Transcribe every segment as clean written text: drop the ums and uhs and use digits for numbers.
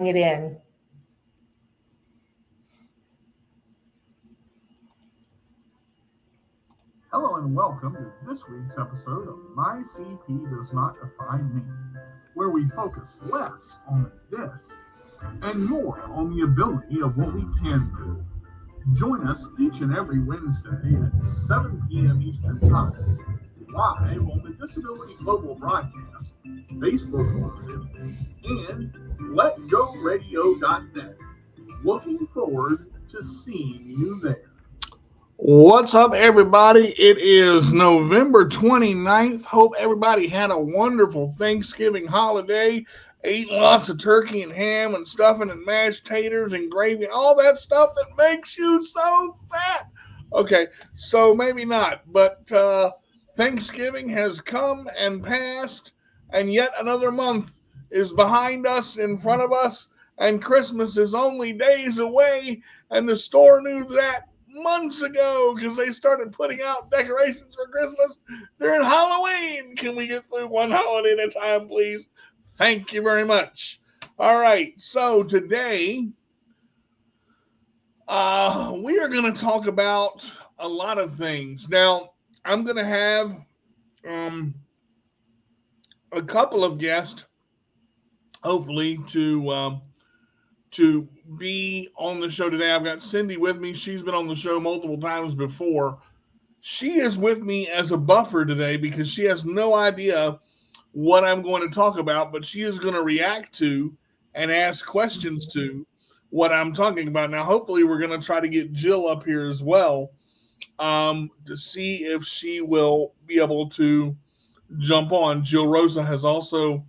it in. Hello and welcome to this week's episode of My CP Does Not Define Me, where we focus less on the this and more on the ability of what we can do. Join us each and every Wednesday at 7 p.m. Eastern Time, live on the Disability Global Broadcast, Facebook Live, and LetGoRadio.net. Looking forward to seeing you there. What's up, everybody? It is November 29th. Hope everybody had a wonderful Thanksgiving holiday. Ate lots of turkey and ham and stuffing and mashed taters and gravy and all that stuff that makes you so fat. Okay, so maybe not, but Thanksgiving has come and passed, and yet another month is behind us, in front of us, and Christmas is only days away, and the store knew that months ago because they started putting out decorations for Christmas during Halloween. Can we get through one holiday at a time, please? Thank you very much. All right, so today we are going to talk about a lot of things. Now, I'm going to have um, a couple of guests, hopefully, to be on the show today. I've got Cindy with me. She's been on the show multiple times before. She is with me as a buffer today because she has no idea what I'm going to talk about, but she is going to react to and ask questions to what I'm talking about. Now, hopefully, we're going to try to get Jill up here as well to see if she will be able to jump on. Jill Rosa has also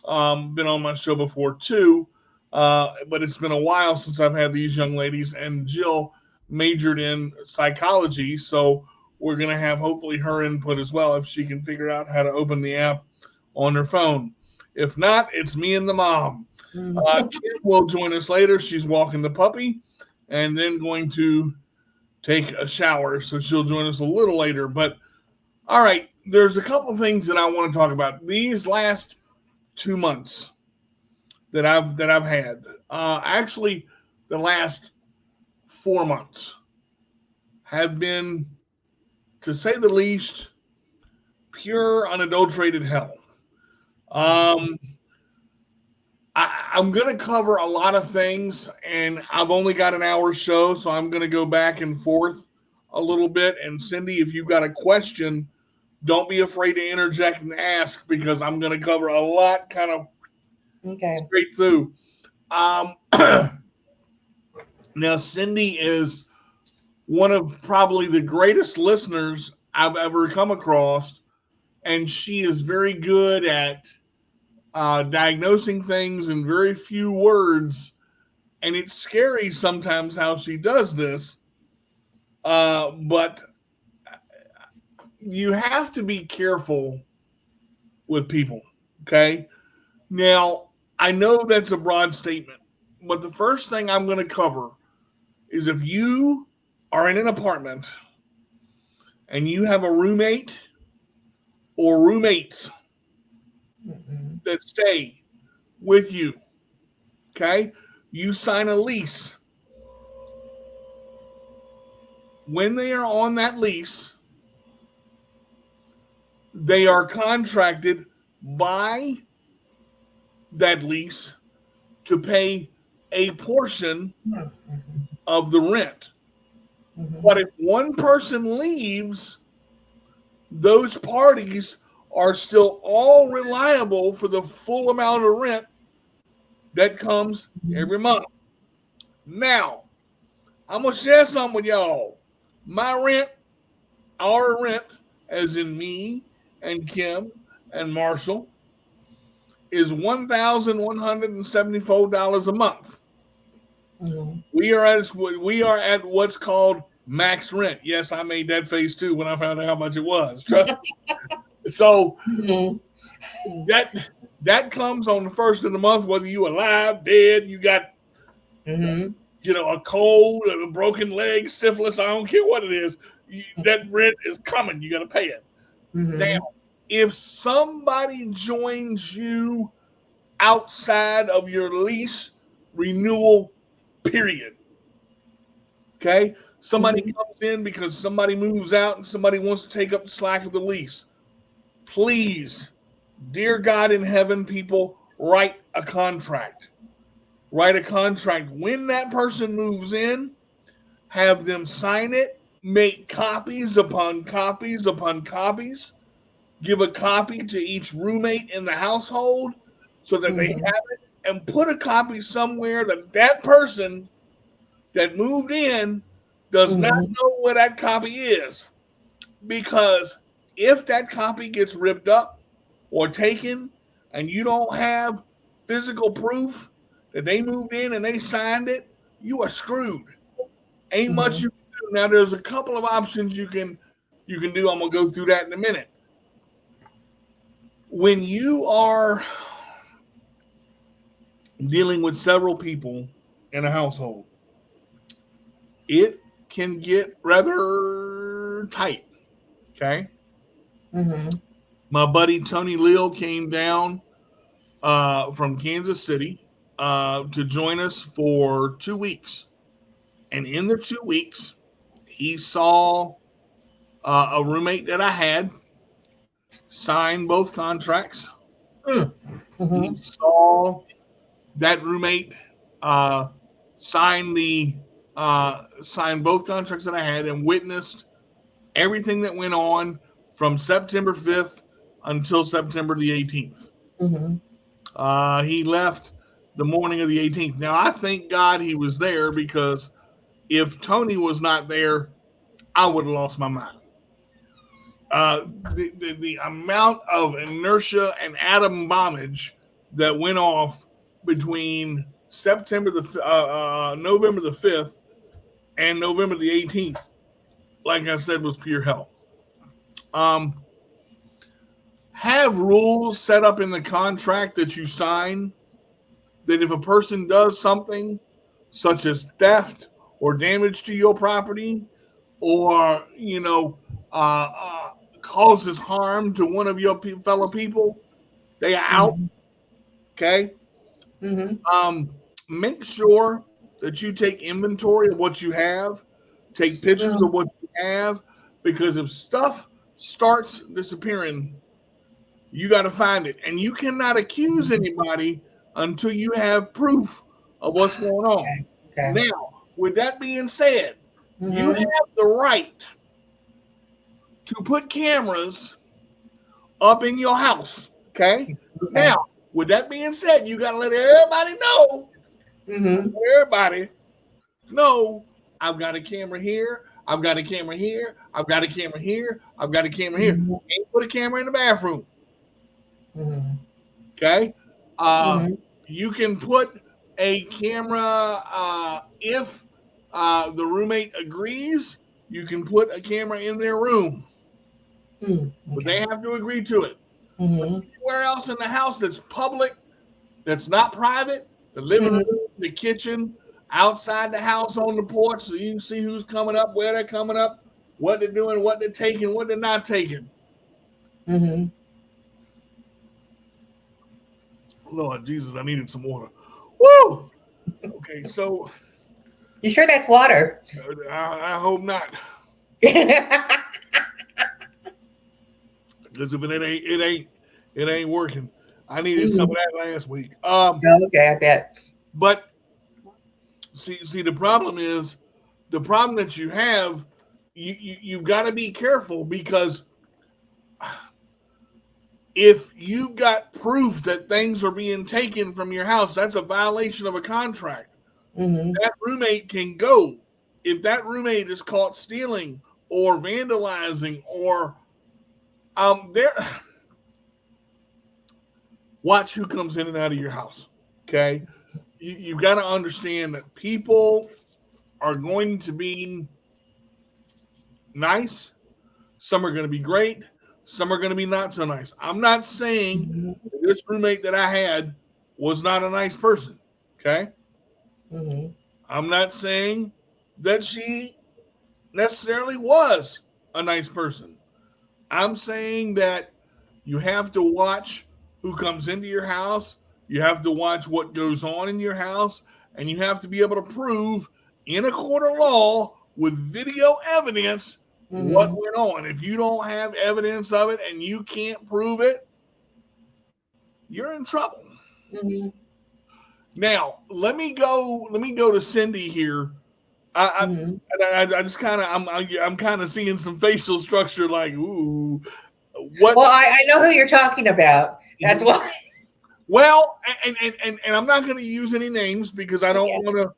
been on my show before too, but it's been a while since I've had these young ladies. And Jill majored in psychology, so we're gonna have hopefully her input as well if she can figure out how to open the app on her phone. If not, it's me and the mom. Kim will join us later. She's walking the puppy and then going to take a shower, so she'll join us a little later. But all right, there's a couple things that I want to talk about. These last 2 months that I've had. Actually, the last 4 months have been, to say the least, pure unadulterated hell. Um, I'm going to cover a lot of things, and I've only got an hour show, so I'm going to go back and forth a little bit. And Cindy, if you've got a question, don't be afraid to interject and ask because I'm going to cover a lot kind of Okay. straight through. Um, Now, Cindy is one of probably the greatest listeners I've ever come across, and she is very good at diagnosing things in very few words. And it's scary sometimes how she does this, but you have to be careful with people. Okay. Now, I know that's a broad statement, but the first thing I'm going to cover is if you are in an apartment and you have a roommate or roommates Mhm. that stay with you, okay? You sign a lease. When they are on that lease, they are contracted by that lease to pay a portion Mhm. of the rent. But Mhm. if one person leaves, those parties are still all reliable for the full amount of rent that comes Mhm. every month. Now, I'm gonna share something with y'all. My rent, our rent, as in me and Kim and Marshall, is $1,174 a month. Mhm. We are at what's called max rent. Yes, I made that face too when I found out how much it was. So Mhm. that that comes on the first of the month, whether you alive, dead, you got Mhm. a cold, a broken leg, syphilis. I don't care what it is. That rent is coming. You got to pay it. Now, Mhm. if somebody joins you outside of your lease, renewal, period. Okay? Somebody Mhm. comes in because somebody moves out and somebody wants to take up the slack of the lease. Please, dear God in heaven, people, write a contract. Write a contract. When that person moves in, have them sign it, make copies upon copies upon copies, give a copy to each roommate in the household so that they Mhm. have it, and put a copy somewhere that that person that moved in does not Mhm. know where that copy is. Because if that copy gets ripped up or taken and you don't have physical proof that they moved in and they signed it, you are screwed. Ain't much Mhm. you can do. Now there's a couple of options you can do. I'm gonna go through that in a minute. When you are dealing with several people in a household, it can get rather tight. Okay. Mhm. My buddy Tony Leal came down from Kansas City to join us for 2 weeks. And in the 2 weeks, he saw a roommate that I had sign both contracts. Mm. He Mhm. saw that roommate uh, sign sign both contracts that I had and witnessed everything that went on from September 5th until September the 18th. Mhm. He left the morning of the 18th. Now, I thank God he was there because if Tony was not there, I would have lost my mind. The amount of inertia and atom bombage that went off between November the 5th and November the 18th, like I said, was pure hell. Um, have rules set up in the contract that you sign that if a person does something such as theft or damage to your property or causes harm to one of your fellow people, they are out. Mhm. Okay. Mhm. um Make sure that you take inventory of what you have, take pictures of Mhm. what you have, because if stuff starts disappearing, you got to find it, and you cannot accuse anybody until you have proof of what's going on. Okay. Okay. Now, with that being said, you Mhm. have the right to put cameras up in your house. Okay. Okay. Now, with that being said, you got to let everybody know. Mhm. Everybody know I've got a camera here. I've got a camera here. I've got a camera here. I've got a camera here. Mhm. Can't put a camera in the bathroom. Mhm. Okay. Uh, Mhm. you can put a camera if the roommate agrees. You can put a camera in their room, Mm. but Okay. they have to agree to it. But Mhm. anywhere else in the house that's public, that's not private, the living Mhm. room, the kitchen, outside the house on the porch, so you can see who's coming up, where they're coming up, what they're doing, what they're taking, what they're not taking. Mhm. Lord Jesus, I needed some water. Woo! Okay, so You sure that's water? I hope not, because if it ain't working. I needed some of Mhm. that last week. Okay, I bet. But see, the problem is the problem that you have. You've got to be careful because if you've got proof that things are being taken from your house, that's a violation of a contract. Mhm. That roommate can go. If that roommate is caught stealing or vandalizing or there, watch who comes in and out of your house. Okay, you've got to understand that people are going to be nice. Some are going to be great. Some are going to be not so nice. I'm not saying Mhm. that this roommate that I had was not a nice person. Okay. Mhm. I'm not saying that she necessarily was a nice person. I'm saying that you have to watch who comes into your house. You have to watch what goes on in your house. and you have to be able to prove in a court of law with video evidence what went on. If you don't have evidence of it and you can't prove it, you're in trouble. Now, let me go to Cindy here. I just kind of I'm kind of seeing some facial structure like, ooh, what? Well, I know who you're talking about. That's why. Well, and I'm not going to use any names because I don't want to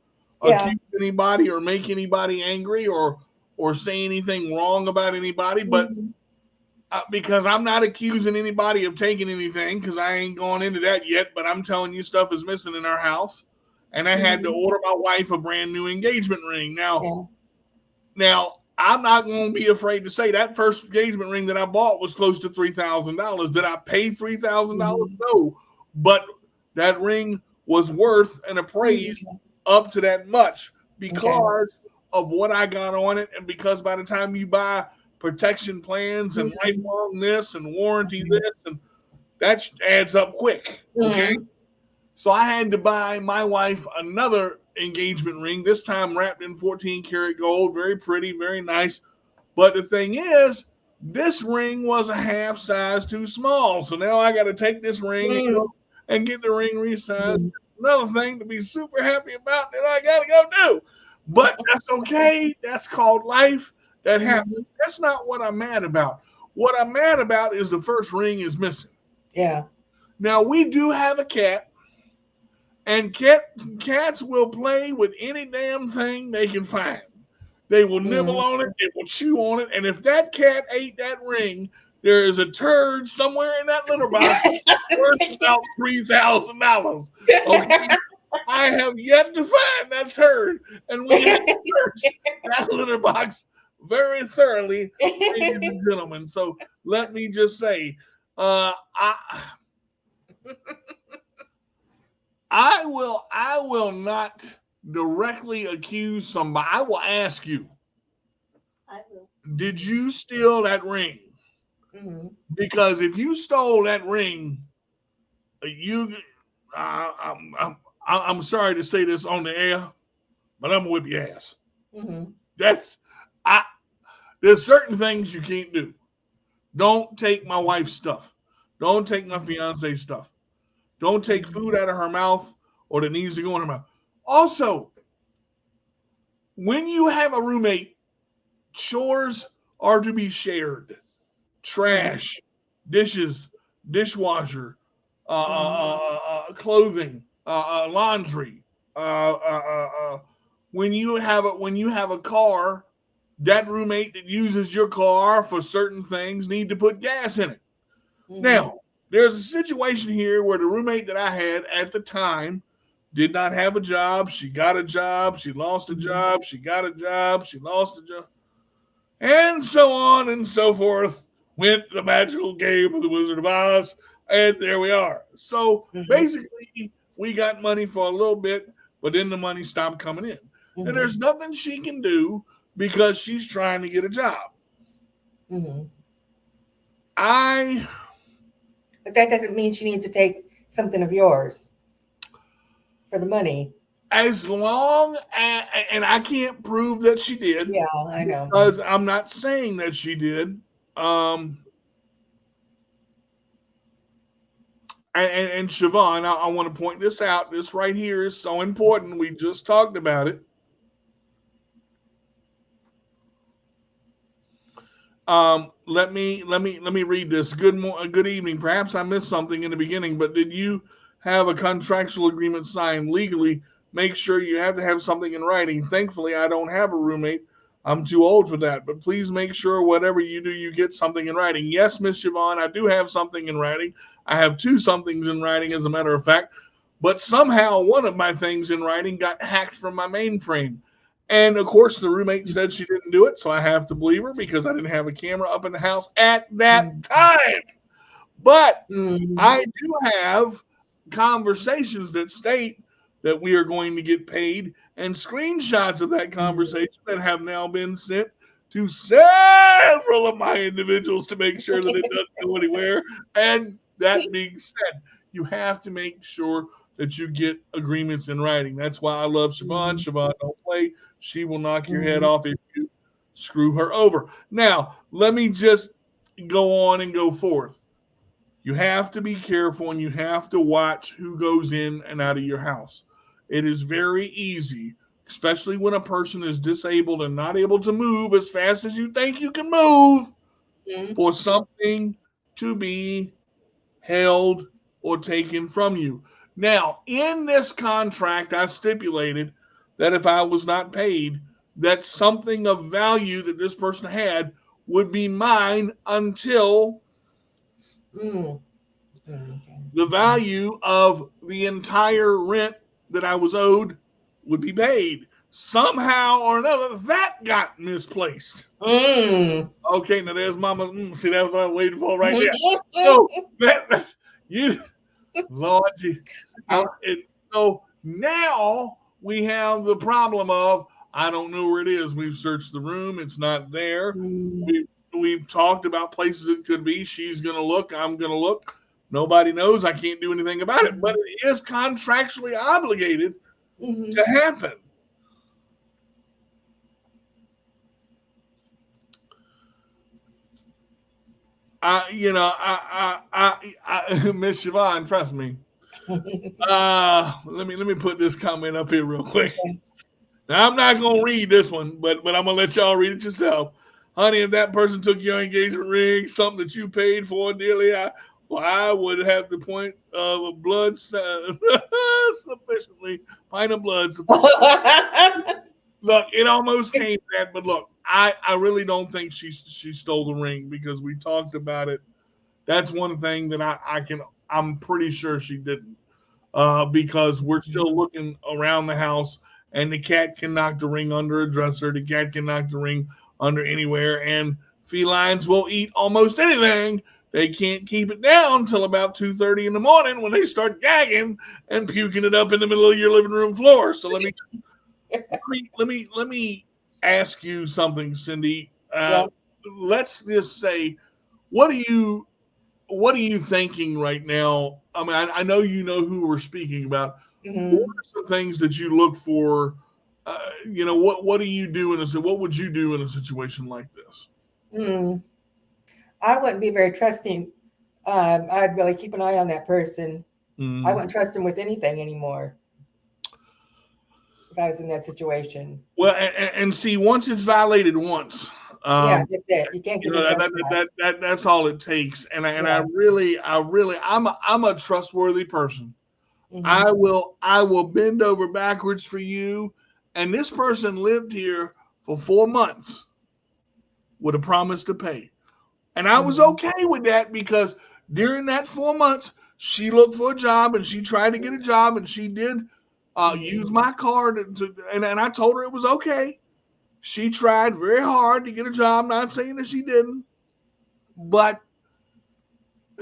accuse anybody or make anybody angry or say anything wrong about anybody, but because I'm not accusing anybody of taking anything because I ain't gone into that yet, but I'm telling you stuff is missing in our house, and I had to order my wife a brand new engagement ring. Now I'm not going to be afraid to say that first engagement ring that I bought was close to $3,000. Did I pay $3,000? No, but that ring was worth and appraised up to that much because of what I got on it, and because by the time you buy protection plans and lifelong this and warranty this, and that adds up quick. Okay. So I had to buy my wife another engagement ring, this time wrapped in 14 karat gold. Very pretty, very nice. But the thing is, this ring was a half size too small. So now I got to take this ring and get the ring resized. Another thing to be super happy about that I got to go do. But that's okay. That's called life. That happens. That's not what I'm mad about. What I'm mad about is the first ring is missing. Yeah. Now, we do have a cat, and cats will play with any damn thing they can find. They will nibble on it. They will chew on it. And if that cat ate that ring, there is a turd somewhere in that litter box worth about $3,000. Okay? I have yet to find that turd, and we have searched that litter box very thoroughly, ladies and gentlemen. So let me just say, I will not directly accuse somebody. I will ask you. I will. Did you steal that ring? Because if you stole that ring, I'm sorry to say this on the air, but I'm gonna whip your ass. There's certain things you can't do. Don't take my wife's stuff. Don't take my fiance's stuff. Don't take food out of her mouth or that needs to go in her mouth. Also, when you have a roommate, chores are to be shared. Trash, dishes, dishwasher, clothing, laundry. When you have a car, that roommate that uses your car for certain things need to put gas in it. Now, there's a situation here where the roommate that I had at the time did not have a job. She got a job. She lost a job. She got a job. She lost a job. And so on and so forth went the magical game of the Wizard of Oz. And there we are. So basically, we got money for a little bit, but then the money stopped coming in. And there's nothing she can do because she's trying to get a job. But that doesn't mean she needs to take something of yours for the money. As long as, and I can't prove that she did. Yeah, I know. Because I'm not saying that she did. And Siobhan, I want to point this out. This right here is so important. We just talked about it. Let me read this. Good evening. Perhaps I missed something in the beginning, but did you have a contractual agreement signed legally? Make sure you have to have something in writing. Thankfully, I don't have a roommate. I'm too old for that. But please make sure whatever you do, you get something in writing. Yes, Miss Siobhan, I do have something in writing. I have two somethings in writing, as a matter of fact. But somehow one of my things in writing got hacked from my mainframe. And, of course, the roommate said she didn't do it, so I have to believe her because I didn't have a camera up in the house at that time. But I do have conversations that state that we are going to get paid and screenshots of that conversation that have now been sent to several of my individuals to make sure that it doesn't go anywhere. And that being said, you have to make sure that you get agreements in writing. That's why I love Siobhan. Siobhan don't play. She will knock your head off if you screw her over. Now, let me just go on and go forth. You have to be careful and you have to watch who goes in and out of your house. It is very easy, especially when a person is disabled and not able to move as fast as you think you can move, for something to be held or taken from you. Now, in this contract, I stipulated that if I was not paid, that something of value that this person had would be mine until the value of the entire rent that I was owed would be paid. Somehow or another, that got misplaced. Okay, now there's Mama. See, that's what I'm waiting for right there. So Lord, so now we have the problem of I don't know where it is. We've searched the room; it's not there. We've talked about places it could be. She's gonna look. I'm gonna look. Nobody knows. I can't do anything about it. But it is contractually obligated to happen. Miss Siobhan, trust me. Let me put this comment up here real quick. Now, I'm not gonna read this one, but I'm gonna let y'all read it yourself. Honey, if that person took your engagement ring, something that you paid for dearly, I would have the point of blood sufficiently, pint of blood sufficiently. Look, it almost came to that, but look, I really don't think she stole the ring because we talked about it. That's one thing that I'm pretty sure she didn't, because we're still looking around the house, and the cat can knock the ring under a dresser. The cat can knock the ring under anywhere, and felines will eat almost anything. They can't keep it down until about 2:30 in the morning when they start gagging and puking it up in the middle of your living room floor. So let me ask you something, Cindy. Let's just say, what are you thinking right now? I mean, I know you know who we're speaking about. What are some things that you look for? What do you do what would you do in a situation like this? I wouldn't be very trusting. I'd really keep an eye on that person. I wouldn't trust him with anything anymore if I was in that situation. Well, and see, once it's violated once, that's it. You can't get that's all it takes. And I'm a trustworthy person. I will bend over backwards for you. And this person lived here for 4 months with a promise to pay. And I was okay with that because during that 4 months, she looked for a job and she tried to get a job and she did use my card and I told her it was okay. She tried very hard to get a job, not saying that she didn't, but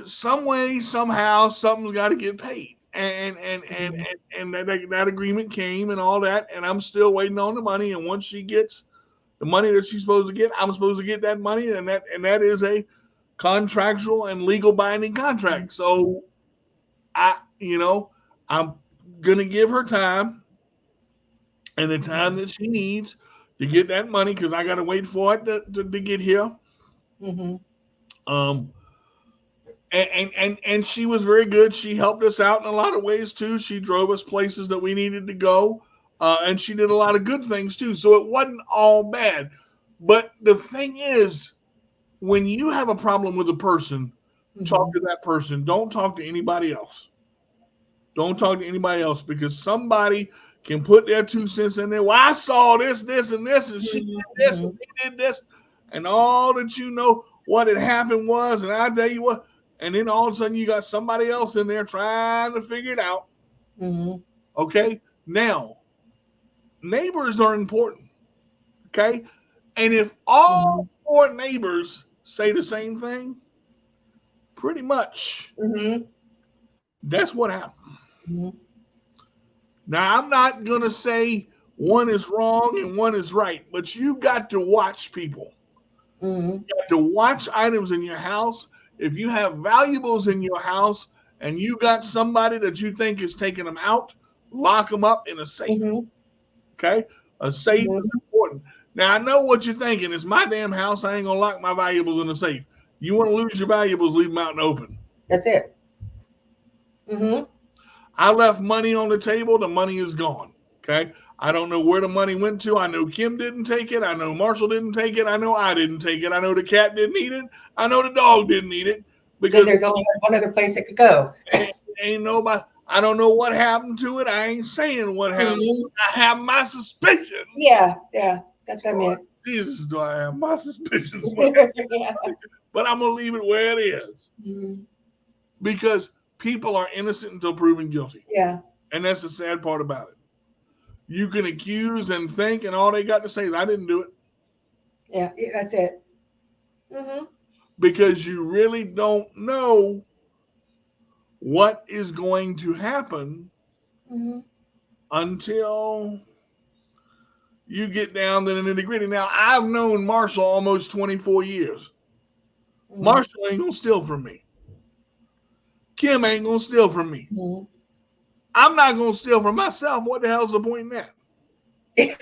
some way, somehow, something's got to get paid. And that agreement came and all that, and I'm still waiting on the money. And once she gets the money that she's supposed to get, I'm supposed to get that money, and that is a contractual and legal binding contract. So I'm gonna give her time and the time that she needs to get that money because I gotta wait for it to get here. And she was very good. She helped us out in a lot of ways too. She drove us places that we needed to go. And she did a lot of good things too. So it wasn't all bad. But the thing is, when you have a problem with a person, talk to that person. Don't talk to anybody else. Don't talk to anybody else because somebody can put their 2 cents in there. Well, I saw this, and this, and she did this, and he did this. And all that you know what had happened was, and I tell you what, and then all of a sudden you got somebody else in there trying to figure it out. Okay? Now, neighbors are important. Okay? And if all 4 neighbors say the same thing, pretty much that's what happened. Now, I'm not going to say one is wrong and one is right, but you got to watch people. You got to watch items in your house. If you have valuables in your house and you got somebody that you think is taking them out, lock them up in a safe. Mhm. Okay? A safe Mhm. is important. Now, I know what you're thinking. It's my damn house. I ain't going to lock my valuables in a safe. You want to lose your valuables, leave them out in the open. That's it. Mm-hmm. I left money on the table. The money is gone. Okay? I don't know where the money went to. I know Kim didn't take it. I know Marshall didn't take it. I know I didn't take it. I know the cat didn't eat it. I know the dog didn't eat it. Then Because there's only one other place it could go. ain't nobody, I don't know what happened to it. I ain't saying what happened. Mhm. I have my suspicions. Yeah, that's what I meant. Jesus, do I have my suspicions? Yeah. But I'm going to leave it where it is. Mhm. Because people are innocent until proven guilty. Yeah. And that's the sad part about it. You can accuse and think, and all they got to say is, I didn't do it. Yeah, that's it. Mm-hmm. Because you really don't know what is going to happen until you get down to the nitty-gritty. Now, I've known Marshall almost 24 years. Marshall ain't going to steal from me. Kim ain't going to steal from me. I'm not going to steal from myself. What the hell's the point in that? Yeah.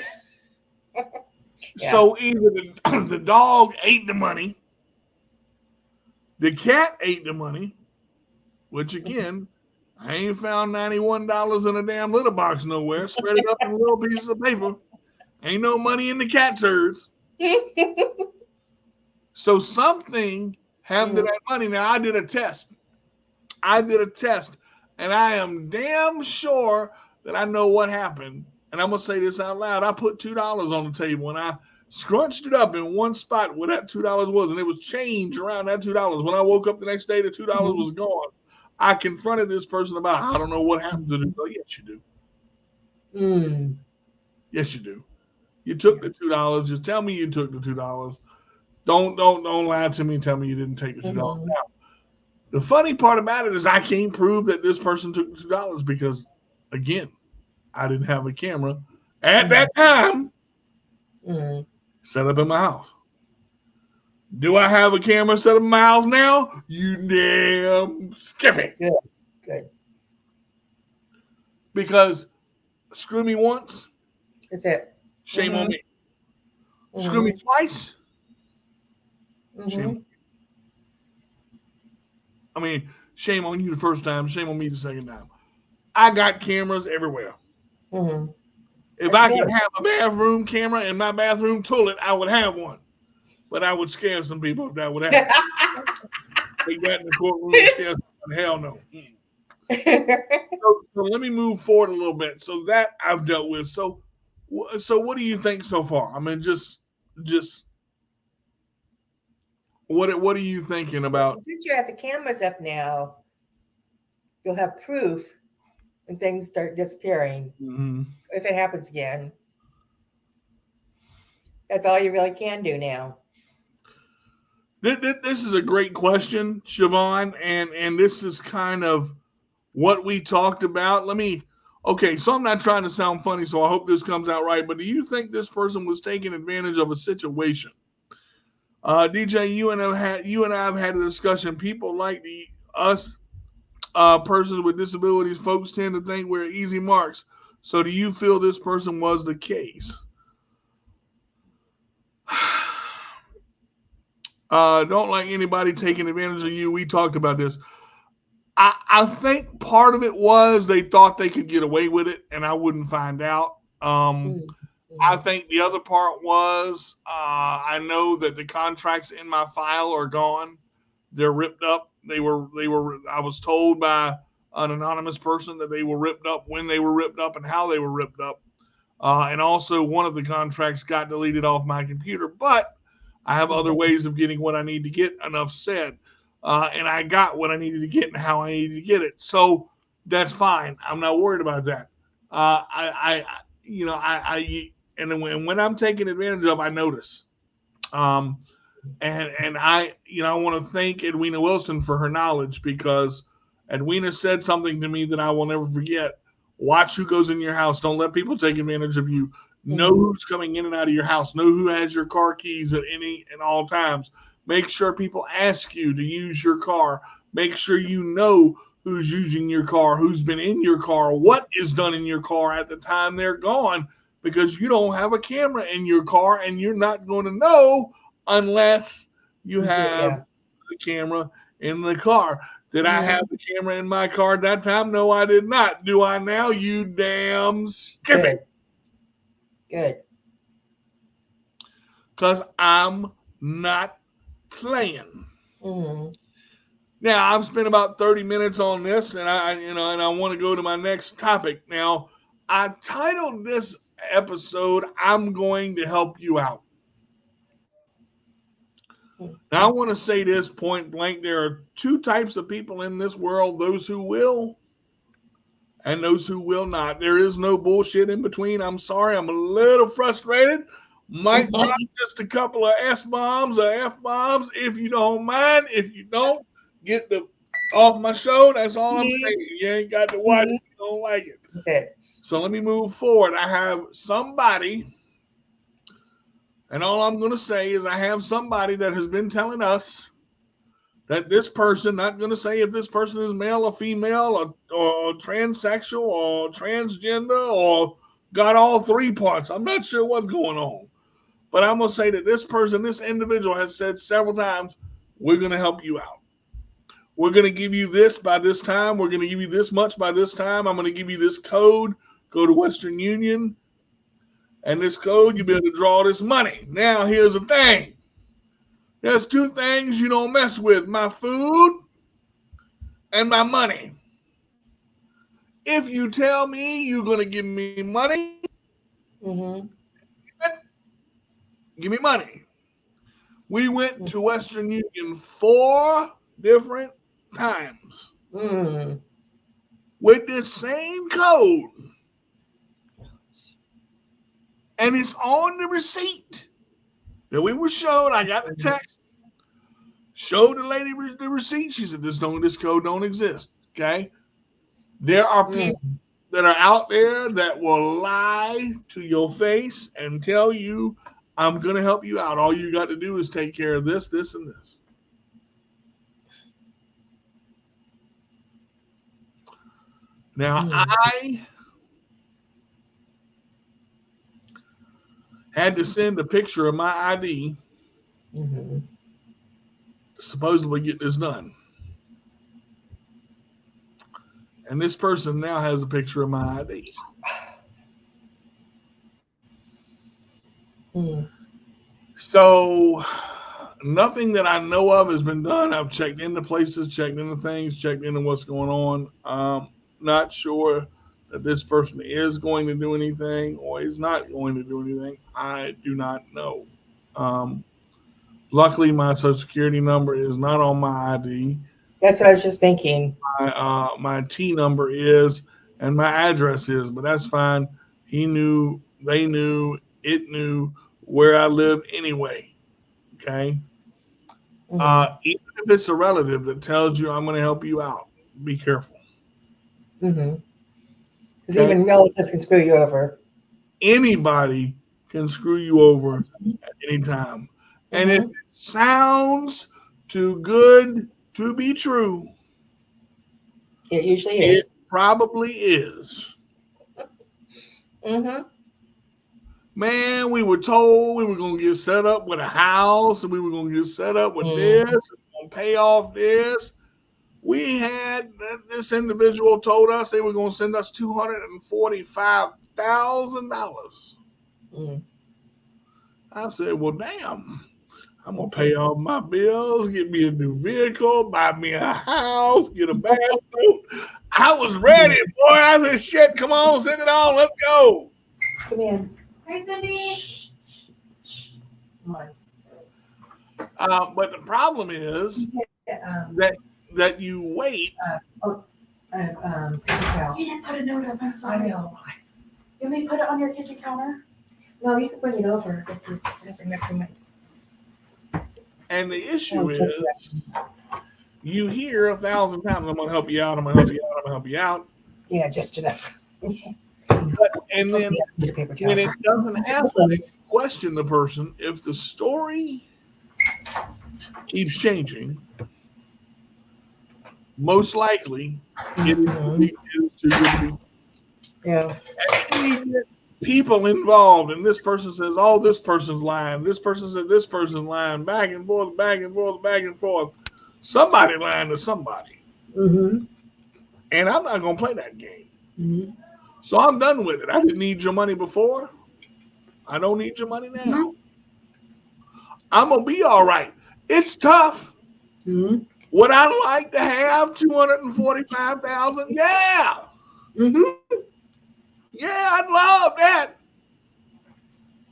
So either the dog ate the money, the cat ate the money, which again, I ain't found $91 in a damn litter box nowhere. Spread it up in little pieces of paper. Ain't no money in the cat turds. So something happened to that money. Now, I did a test. And I am damn sure that I know what happened. And I'm going to say this out loud. I put $2 on the table, and I scrunched it up in one spot where that $2 was, and it was change around that $2. When I woke up the next day, the $2 was gone. I confronted this person about, I don't know what happened to this. Oh, yes, you do. Yes, you do. You took the $2. Just tell me you took the $2. Don't lie to me and tell me you didn't take the $2. Now, the funny part about it is I can't prove that this person took the $2 because, again, I didn't have a camera at that time set up in my house. Do I have a camera set up in my house now? You damn skippy. Good. Because screw me once. That's it. Shame on me. Screw me twice. Shame on me. I mean, shame on you the first time. Shame on me the second time. I got cameras everywhere. If I could have a bathroom camera in my bathroom toilet, I would have one. But I would scare some people if that would happen. Take that in the courtroom and scare someone. Hell no. So let me move forward a little bit. So that I've dealt with. So what do you think so far? I mean, just what are you thinking about? Since you have the cameras up now, you'll have proof when things start disappearing. If it happens again. That's all you really can do now. This is a great question, Siobhan, and this is kind of what we talked about. Okay, so I'm not trying to sound funny, so I hope this comes out right, but do you think this person was taking advantage of a situation? DJ, you and I have had a discussion. People like us persons with disabilities, folks tend to think we're easy marks. So do you feel this person was the case? Don't like anybody taking advantage of you. We talked about this. I think part of it was they thought they could get away with it, and I wouldn't find out. I think the other part was I know that the contracts in my file are gone. They're ripped up. They were. I was told by an anonymous person that they were ripped up, when they were ripped up, and how they were ripped up. And also, one of the contracts got deleted off my computer, but I have other ways of getting what I need to get. Enough said. And I got what I needed to get and how I needed to get it. So that's fine. I'm not worried about that. And when I'm taken advantage of, I notice. And I want to thank Edwina Wilson for her knowledge, because Edwina said something to me that I will never forget. Watch who goes in your house. Don't let people take advantage of you. Know who's coming in and out of your house. Know who has your car keys at any and all times. Make sure people ask you to use your car. Make sure you know who's using your car, who's been in your car, what is done in your car at the time they're gone, because you don't have a camera in your car and you're not going to know unless you have the camera in the car. Did I have the camera in my car at that time? No, I did not. Do I now? You damn skippy. Good. Because I'm not playing. Mm-hmm. Now, I've spent about 30 minutes on this, and I want to go to my next topic. Now, I titled this episode, "I'm Going to Help You Out." Now, I want to say this point blank. There are two types of people in this world, those who will and those who will not. There is no bullshit in between. I'm sorry. I'm a little frustrated. Might drop just a couple of S-bombs or F-bombs if you don't mind. If you don't, get the off my show. That's all I'm saying. You ain't got to watch it if you don't like it. Okay. So let me move forward. I have somebody, and all I'm going to say is I have somebody that has been telling us that this person, not going to say if this person is male or female or transsexual or transgender or got all three parts. I'm not sure what's going on. But I'm going to say that this person, this individual has said several times, we're going to help you out. We're going to give you this by this time. We're going to give you this much by this time. I'm going to give you this code. Go to Western Union. And this code, you'll be able to draw this money. Now, here's the thing. There's two things you don't mess with. My food and my money. If you tell me you're going to give me money, give me money. We went to Western Union 4 different times with this same code. And it's on the receipt that we were showed. I got the text. Showed the lady the receipt. She said, this code don't exist. Okay? There are people that are out there that will lie to your face and tell you, I'm going to help you out. All you got to do is take care of this, this, and this. Now, I had to send a picture of my ID to supposedly get this done. And this person now has a picture of my ID. So nothing that I know of has been done. I've checked into places, checked into things, checked into what's going on. Not sure that this person is going to do anything or is not going to do anything. I do not know. Luckily, my Social Security number is not on my ID. That's what I was just thinking. My T number is, and my address is, but that's fine. He knew, they knew, it knew where I lived anyway. Okay. Even if it's a relative that tells you I'm going to help you out, be careful. Because even relatives can screw you over. Anybody can screw you over at any time. And if it sounds too good to be true, it usually is. It probably is. Man, we were told we were going to get set up with a house and we were going to get set up with this and going to pay off this. We had, this individual told us they were going to send us $245,000. I said, well, damn, I'm going to pay off my bills, get me a new vehicle, buy me a house, get a bathroom. I was ready, boy. I said, shit, come on, send it on, let's go. Come in. Hi, Cindy. Come on. But the problem is that you wait. You didn't put a note up. I'm sorry. You want me to put it on your kitchen counter? No, you can bring it over. It's just and the issue is, you hear 1,000 times, I'm going to help you out, I'm going to help you out, I'm going to help you out. Yeah, just enough. And then when it doesn't happen, you question the person. If the story keeps changing, most likely it is too good to be. Yeah. And people involved, and this person says, "Oh, this person's lying." This person said, "This person's lying." Back and forth, back and forth, back and forth. Somebody lying to somebody, Mm-hmm. and I'm not gonna play that game. Mm-hmm. So I'm done with it. I didn't need your money before. I don't need your money now. Mm-hmm. I'm gonna be all right. It's tough. Mm-hmm. Would I like to have 245,000? Yeah. Mm-hmm. Yeah, I'd love that.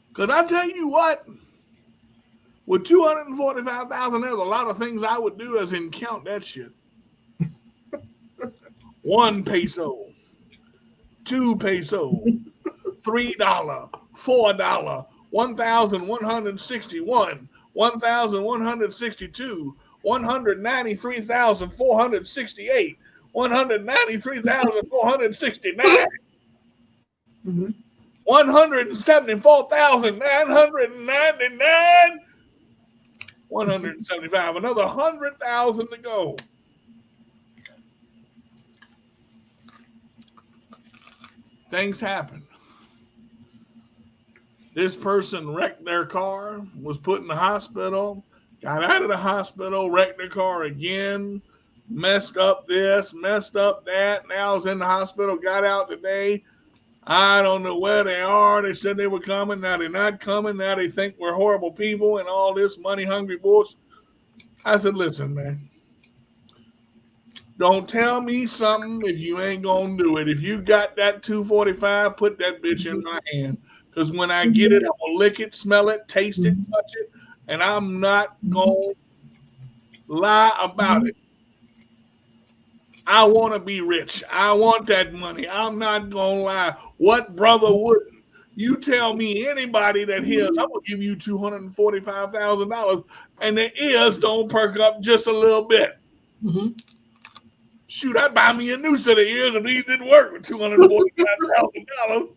Because I tell you what, with 245,000, there's a lot of things I would do as in count that shit. 1 peso, 2 peso, $3, $4, 1,161, 1,162, 193,468, 193,469. Mm-hmm. 174,999, 175, another 100,000 to go. Things happen. This person wrecked their car, was put in the hospital, got out of the hospital, wrecked their car again, messed up this, messed up that. Now is in the hospital, got out today. I don't know where they are. They said they were coming. Now they're not coming. Now they think we're horrible people and all this money-hungry bullshit. I said, listen, man. Don't tell me something if you ain't going to do it. If you got that 245, put that bitch in my hand. Because when I get it, I'm going to lick it, smell it, taste it, touch it. And I'm not going to lie about it. I want to be rich. I want that money. I'm not going to lie. What brother wouldn't? You tell me anybody that hears, I'm going to give you $245,000 and the ears don't perk up just a little bit. Mm-hmm. Shoot, I'd buy me a new set of ears if these didn't work with $245,000.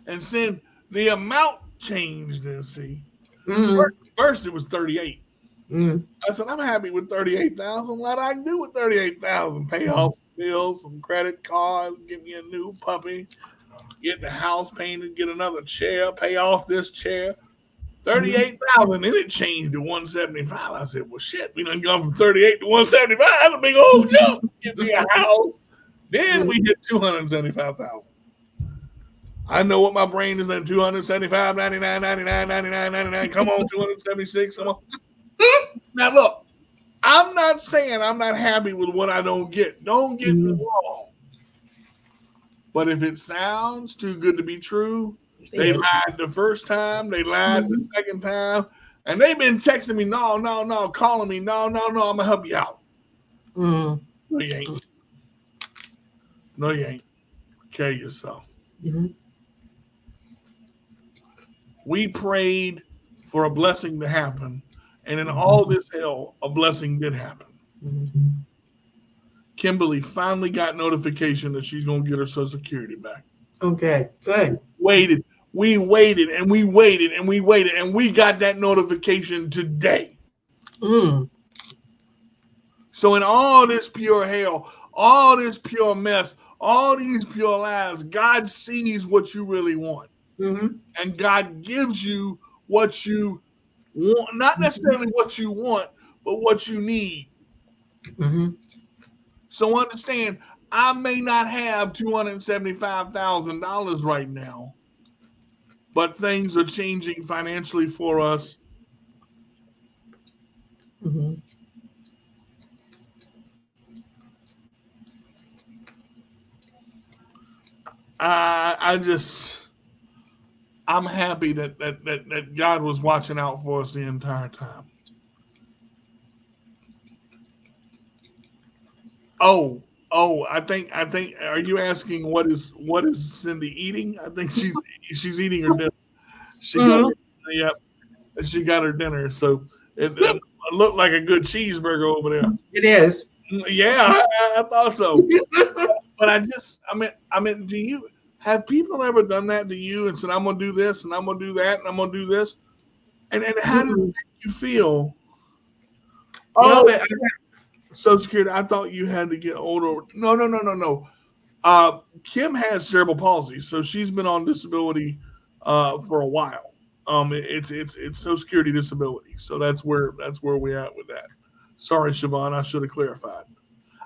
And then the amount changed, and see. First it was 38. I said, I'm happy with 38,000. What I can do with 38,000? Pay off bills, some credit cards, get me a new puppy, get the house painted, get another chair, pay off this chair. 38,000. Then it changed to 175. I said, well, shit, we done gone from 38 to 175. That's a big old jump. Get me a house. Then we hit 275,000. I know what my brain is in. 275, 99, 99, 99, 99. Come on, 276. Come on. Now, look, I'm not saying I'm not happy with what I don't get. Don't get me wrong. But if it sounds too good to be true, they lied the first time. They lied the second time. And they've been texting me, no, calling me, no, I'm going to help you out. No, you ain't. No, you ain't. Kill yourself. We prayed for a blessing to happen. And in all this hell, a blessing did happen. Kimberly finally got notification that she's going to get her Social Security back. Okay, good. We waited and we waited and we waited and we got that notification today. So in all this pure hell, all this pure mess, all these pure lies, God sees what you really want. And God gives you what you want, not necessarily what you want, but what you need. So understand, I may not have $275,000 right now, but things are changing financially for us. I'm happy that God was watching out for us the entire time. Oh, I think. Are you asking what is Cindy eating? I think she's eating her dinner. She got her dinner. So it looked like a good cheeseburger over there. It is. Yeah, I thought so. But I mean, do you have people ever done that to you and said, I'm gonna do this and I'm gonna do that and I'm gonna do this? And how did it make you feel? Oh, but Social Security, I thought you had to get older. No. Kim has cerebral palsy, so she's been on disability for a while. It's Social Security disability, so that's where we at with that. Sorry, Siobhan, I should have clarified.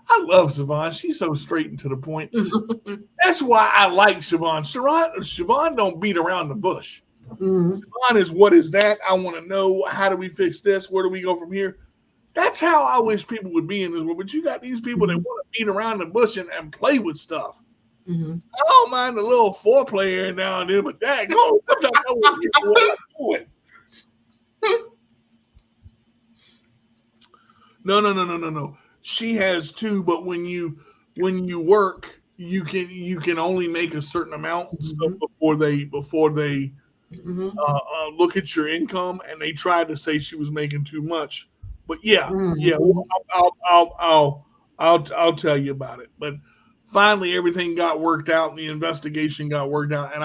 I love Siobhan. She's so straight and to the point. That's why I like Siobhan. Siobhan don't beat around the bush. Siobhan is, what is that? I want to know, how do we fix this? Where do we go from here? That's how I wish people would be in this world. But you got these people that want to beat around the bush and play with stuff. I don't mind a little foreplay here now and then, but that go. Sometimes I want to get what I'm doing. No. She has too, but when you work, you can only make a certain amount before they look at your income, and they tried to say she was making too much. But yeah, I'll tell you about it. But finally, everything got worked out, and the investigation got worked out, and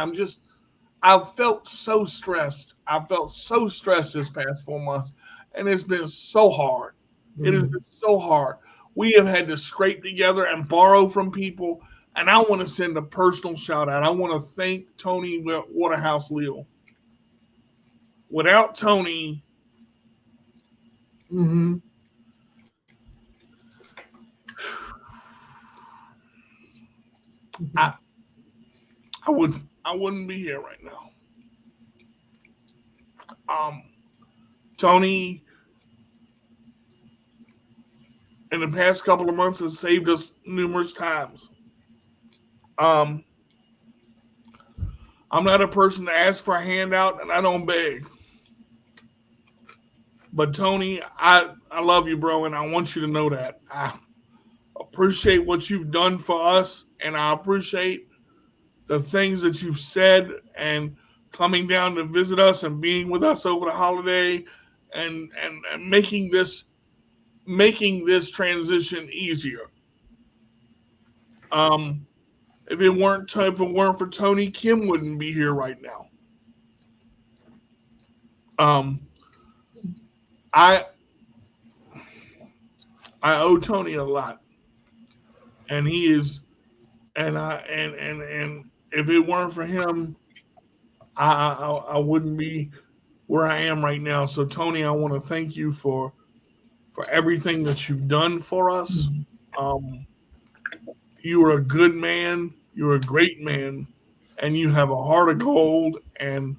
I felt so stressed. I felt so stressed this past 4 months, and it's been so hard. It has been so hard. We have had to scrape together and borrow from people, and I want to send a personal shout out. I want to thank Tony Waterhouse Leal. Without Tony, I wouldn't be here right now. Tony, in the past couple of months, has saved us numerous times. I'm not a person to ask for a handout, and I don't beg. But Tony, I love you, bro, and I want you to know that. I appreciate what you've done for us, and I appreciate the things that you've said and coming down to visit us and being with us over the holiday and making this transition easier. If it weren't for Tony, Kim wouldn't be here right now. I owe Tony a lot, and he is, and if it weren't for him, I wouldn't be where I am right now. So Tony, I want to thank you for everything that you've done for us. You are a good man. You're a great man, and you have a heart of gold. And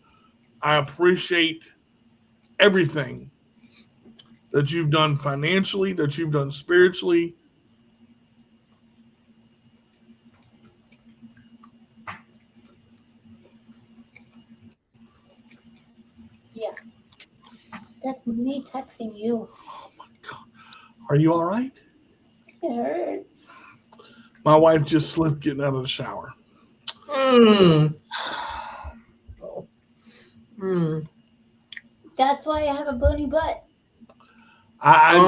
I appreciate everything that you've done financially, that you've done spiritually. Yeah. That's me texting you. Oh my God. Are you all right? It hurts. My wife just slipped getting out of the shower. That's why I have a bony butt. I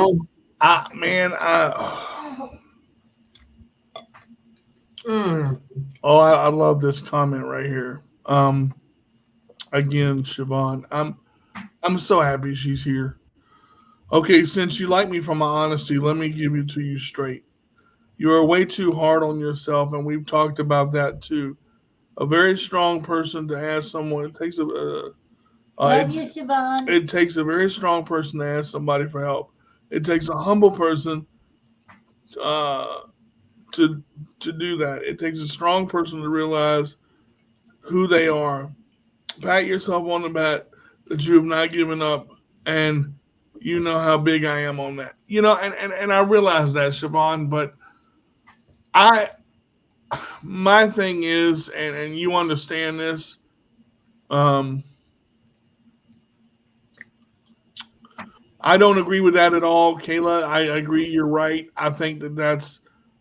love this comment right here. Again, Siobhan, I'm so happy she's here. Okay, since you like me for my honesty, let me give it to you straight. You are way too hard on yourself, and we've talked about that too. A very strong person to ask someone. It takes Love you, Siobhan. It takes a very strong person to ask somebody for help. It takes a humble person to do that. It takes a strong person to realize who they are. Pat yourself on the back that you have not given up, and you know how big I am on that. You know, and I realize that, Siobhan, but my thing is, and you understand this, I don't agree with that at all, Kayla. I agree, you're right. I think that's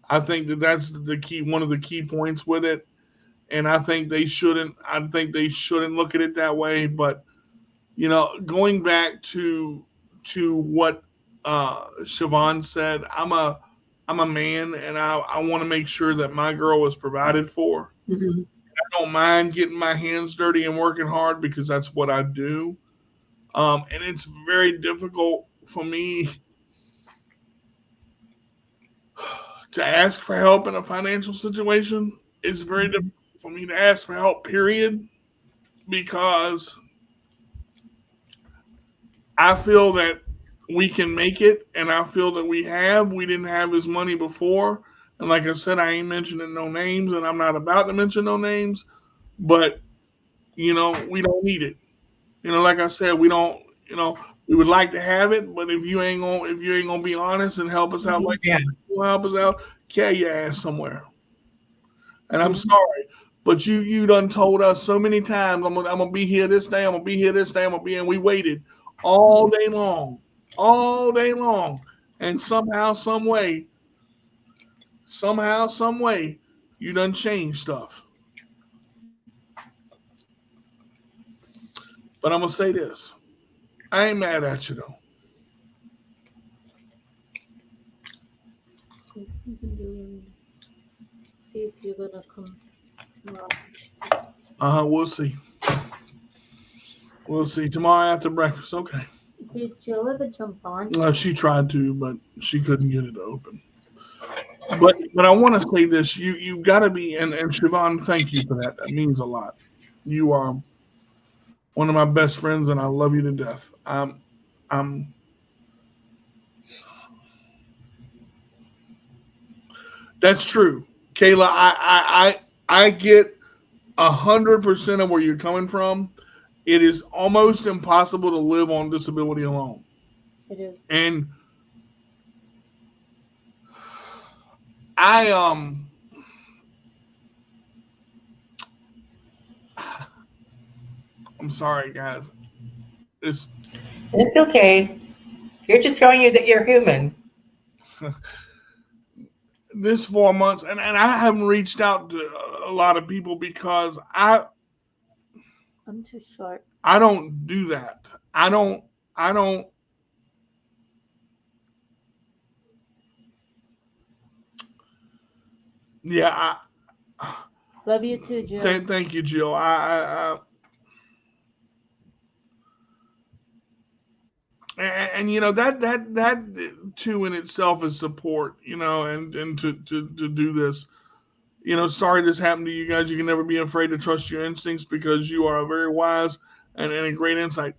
the key, one of the key points with it. And I think they shouldn't look at it that way. But you know, going back to what Siobhan said, I'm a man, and I want to make sure that my girl is provided for. I don't mind getting my hands dirty and working hard because that's what I do. And it's very difficult for me to ask for help in a financial situation. It's very difficult for me to ask for help, period, because I feel that we can make it, and I feel that we didn't have this money before. And like I said, I ain't mentioning no names, and I'm not about to mention no names, but we don't need it. Like I said, we don't, we would like to have it, but if you ain't gonna be honest and help us out like Yeah. you help us out, carry your ass somewhere. And I'm sorry, but you done told us so many times, I'm gonna be here this day, I'm gonna be here this day, and we waited all day long, and somehow, some way, you done changed stuff. But I'm gonna say this: I ain't mad at you though. See if you're gonna come tomorrow. We'll see. We'll see tomorrow after breakfast. Okay. Did Jill ever jump on? She tried to, but she couldn't get it to open. But I want to say this: you got to be, and Siobhan, thank you for that. That means a lot. You are one of my best friends, and I love you to death. That's true, Kayla. I get 100% of where you're coming from. It is almost impossible to live on disability alone. It is. And I'm sorry, guys. It's okay. You're just showing you that you're human. This 4 months, and I haven't reached out to a lot of people because I'm too short. I don't do that. I don't. Yeah. Love you too, Jill. Thank you, Jill. And that too in itself is support, and to do this. Sorry this happened to you guys. You can never be afraid to trust your instincts because you are a very wise and a great insight.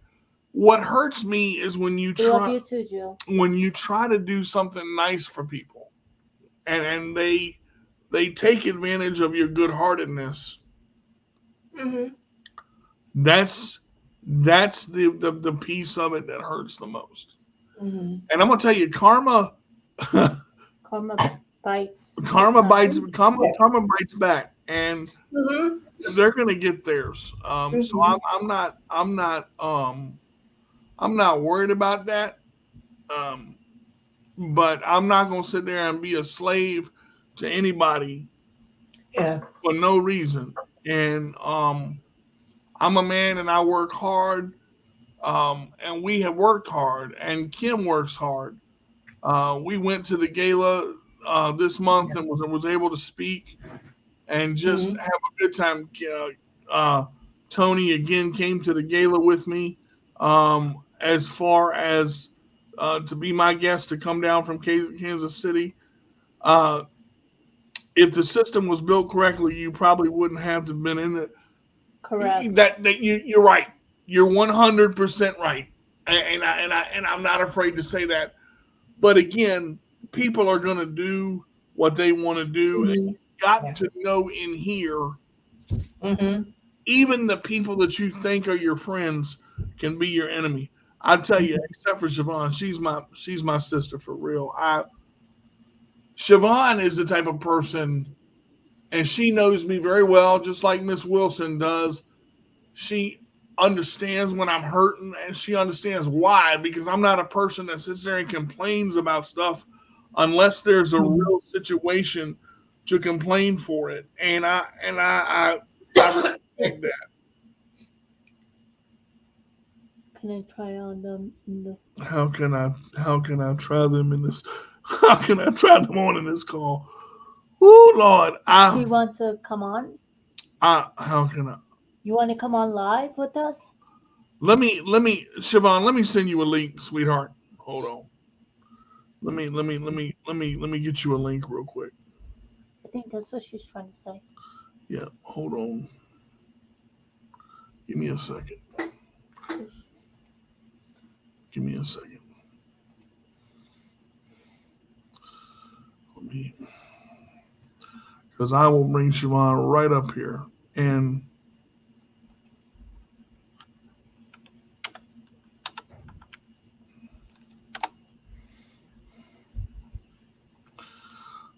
What hurts me is when you love you too, Jill. When you try to do something nice for people, and they take advantage of your good-heartedness. Mm-hmm. That's the piece of it that hurts the most. Mm-hmm. And I'm gonna tell you, karma bites. Karma bites back, and they're gonna get theirs. So I'm not worried about that. But I'm not gonna sit there and be a slave to anybody for no reason. And I'm a man and I work hard. And we have worked hard, and Kim works hard. We went to the gala this month and was able to speak and just have a good time. Tony again came to the gala with me, as far as to be my guest to come down from Kansas City. If the system was built correctly, you probably wouldn't have to been in it. Correct. You're right. You're 100% right, and I'm not afraid to say that. But again, people are going to do what they want to do. And you got to know in here, even the people that you think are your friends can be your enemy. I tell you, except for Siobhan, she's my sister for real. Siobhan is the type of person, and she knows me very well, just like Miss Wilson does. She understands when I'm hurting, and she understands why, because I'm not a person that sits there and complains about stuff unless there's a real situation to complain for it. And I respect that. Can I try on them? How can I try them in this? How can I try them on in this call? Oh Lord, he wants to come on. How can I? You want to come on live with us? Let me, Siobhan, let me send you a link, sweetheart. Hold on. Let me get you a link real quick. I think that's what she's trying to say. Yeah, hold on. Give me a second. Give me a second. Let me, because I will bring Siobhan right up here. And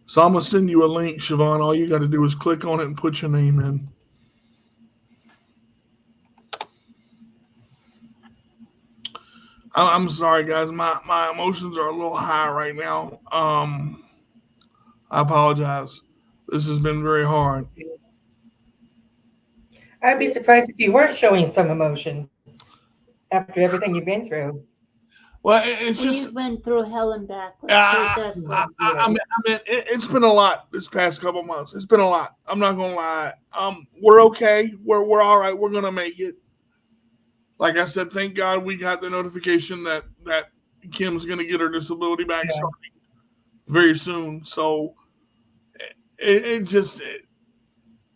so I'm going to send you a link, Siobhan. All you got to do is click on it and put your name in. I'm sorry, guys. My emotions are a little high right now. I apologize. This has been very hard. I'd be surprised if you weren't showing some emotion after everything you've been through. Well, it's just We've been through hell and back. Let's put it this way. I mean, it's been a lot this past couple months. It's been a lot. I'm not gonna lie. We're okay. We're all right. We're gonna make it. Like I said, thank God we got the notification that Kim's gonna get her disability back starting very soon. So it just,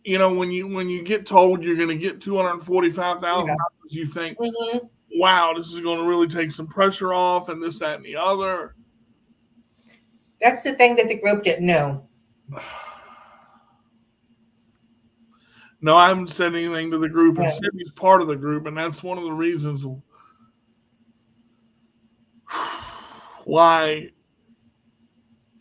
you know, when you get told you're gonna get $245,000, you think, wow, this is going to really take some pressure off, and this, that, and the other. That's the thing that the group didn't know. No, I haven't said anything to the group, and Sydney's part of the group, and that's one of the reasons why,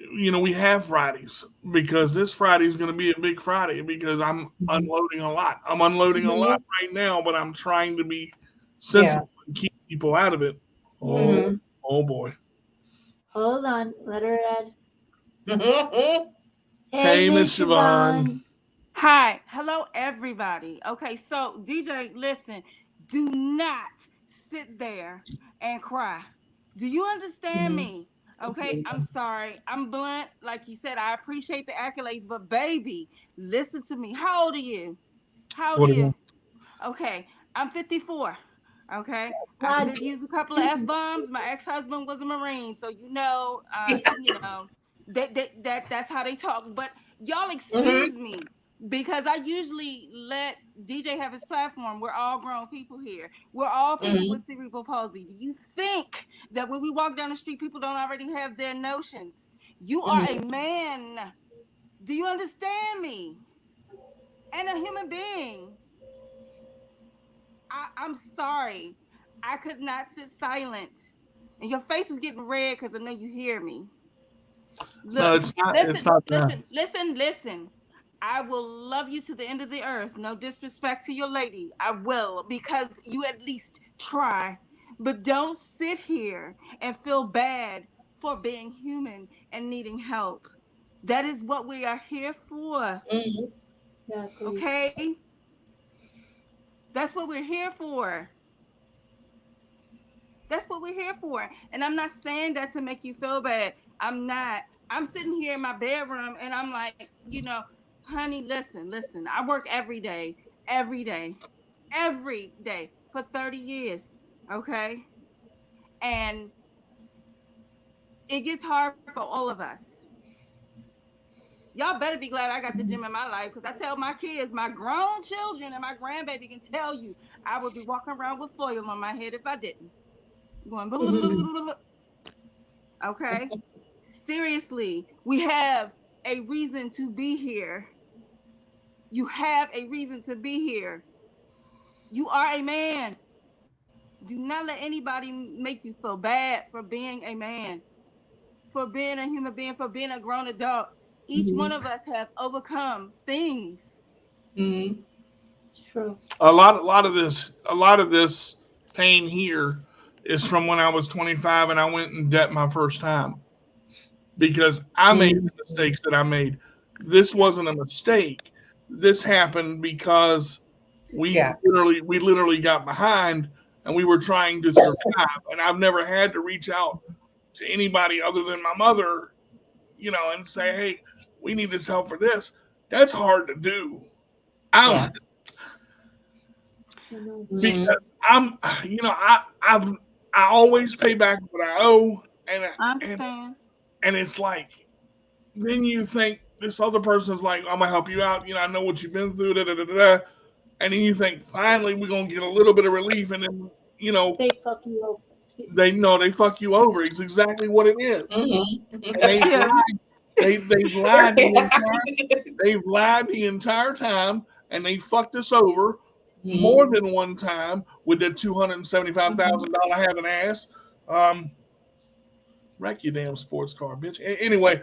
you know, we have Fridays, because this Friday is going to be a big Friday because I'm unloading a lot. I'm unloading a lot right now, but I'm trying to be sensible and keep people out of it. Oh boy. Hold on. Let her add. Hey, Miss Siobhan. Hi. Hello, everybody. Okay, so DJ, listen. Do not sit there and cry. Do you understand me? Okay, I'm sorry. I'm blunt. Like you said, I appreciate the accolades, but baby, listen to me. How old are you? How old are you? Okay, I'm 54. Okay, I did use a couple of F-bombs. My ex-husband was a Marine, so you know that's how they talk. But y'all excuse me, because I usually let DJ have his platform. We're all grown people here. We're all people with cerebral palsy. Do you think that when we walk down the street, people don't already have their notions? You are a man. Do you understand me? And a human being. I'm sorry. I could not sit silent. And your face is getting red because I know you hear me. Look, no, it's not. Listen, it's not listen. I will love you to the end of the earth. No disrespect to your lady. I will, because you at least try. But don't sit here and feel bad for being human and needing help. That is what we are here for. Okay? That's what we're here for. That's what we're here for. And I'm not saying that to make you feel bad. I'm not. I'm sitting here in my bedroom and I'm like, you know, honey, listen. I work every day for 30 years. Okay. And it gets hard for all of us. Y'all better be glad I got the gym in my life, because I tell my kids, my grown children and my grandbaby can tell you, I would be walking around with foil on my head if I didn't. Going blah, blah, blah, blah, blah, blah. Okay? Seriously, we have a reason to be here. You have a reason to be here. You are a man. Do not let anybody make you feel bad for being a man, for being a human being, for being a grown adult. Each one of us have overcome things. It's true. A lot of this pain here is from when I was 25 and I went in debt my first time, because I made the mistakes that I made. This wasn't a mistake. This happened because we literally got behind and we were trying to survive. And I've never had to reach out to anybody other than my mother, you know, and say, hey, we need this help for this. That's hard to do. because I always pay back what I owe, I understand. and it's like, then you think this other person's like, I'm gonna help you out. I know what you've been through, and then you think finally we're gonna get a little bit of relief, and then They fuck you over. they fuck you over. It's exactly what it is. And they've lied the entire time, and they fucked us over more than one time with the $275,000 having ass. Wreck your damn sports car, bitch. Anyway,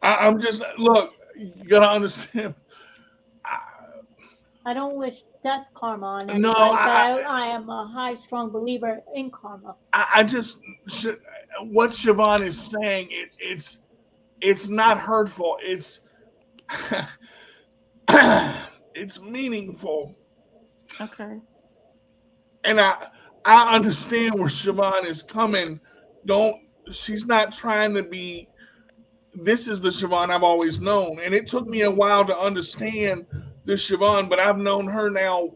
I'm just, look, you gotta understand. I don't wish death karma on anybody, No, but I am a high, strong believer in karma. I just, what Siobhan is saying, it's not hurtful. It's it's meaningful. Okay. And I understand where Siobhan is coming. She's not trying to be, this is the Siobhan I've always known. And it took me a while to understand this Siobhan, but I've known her now,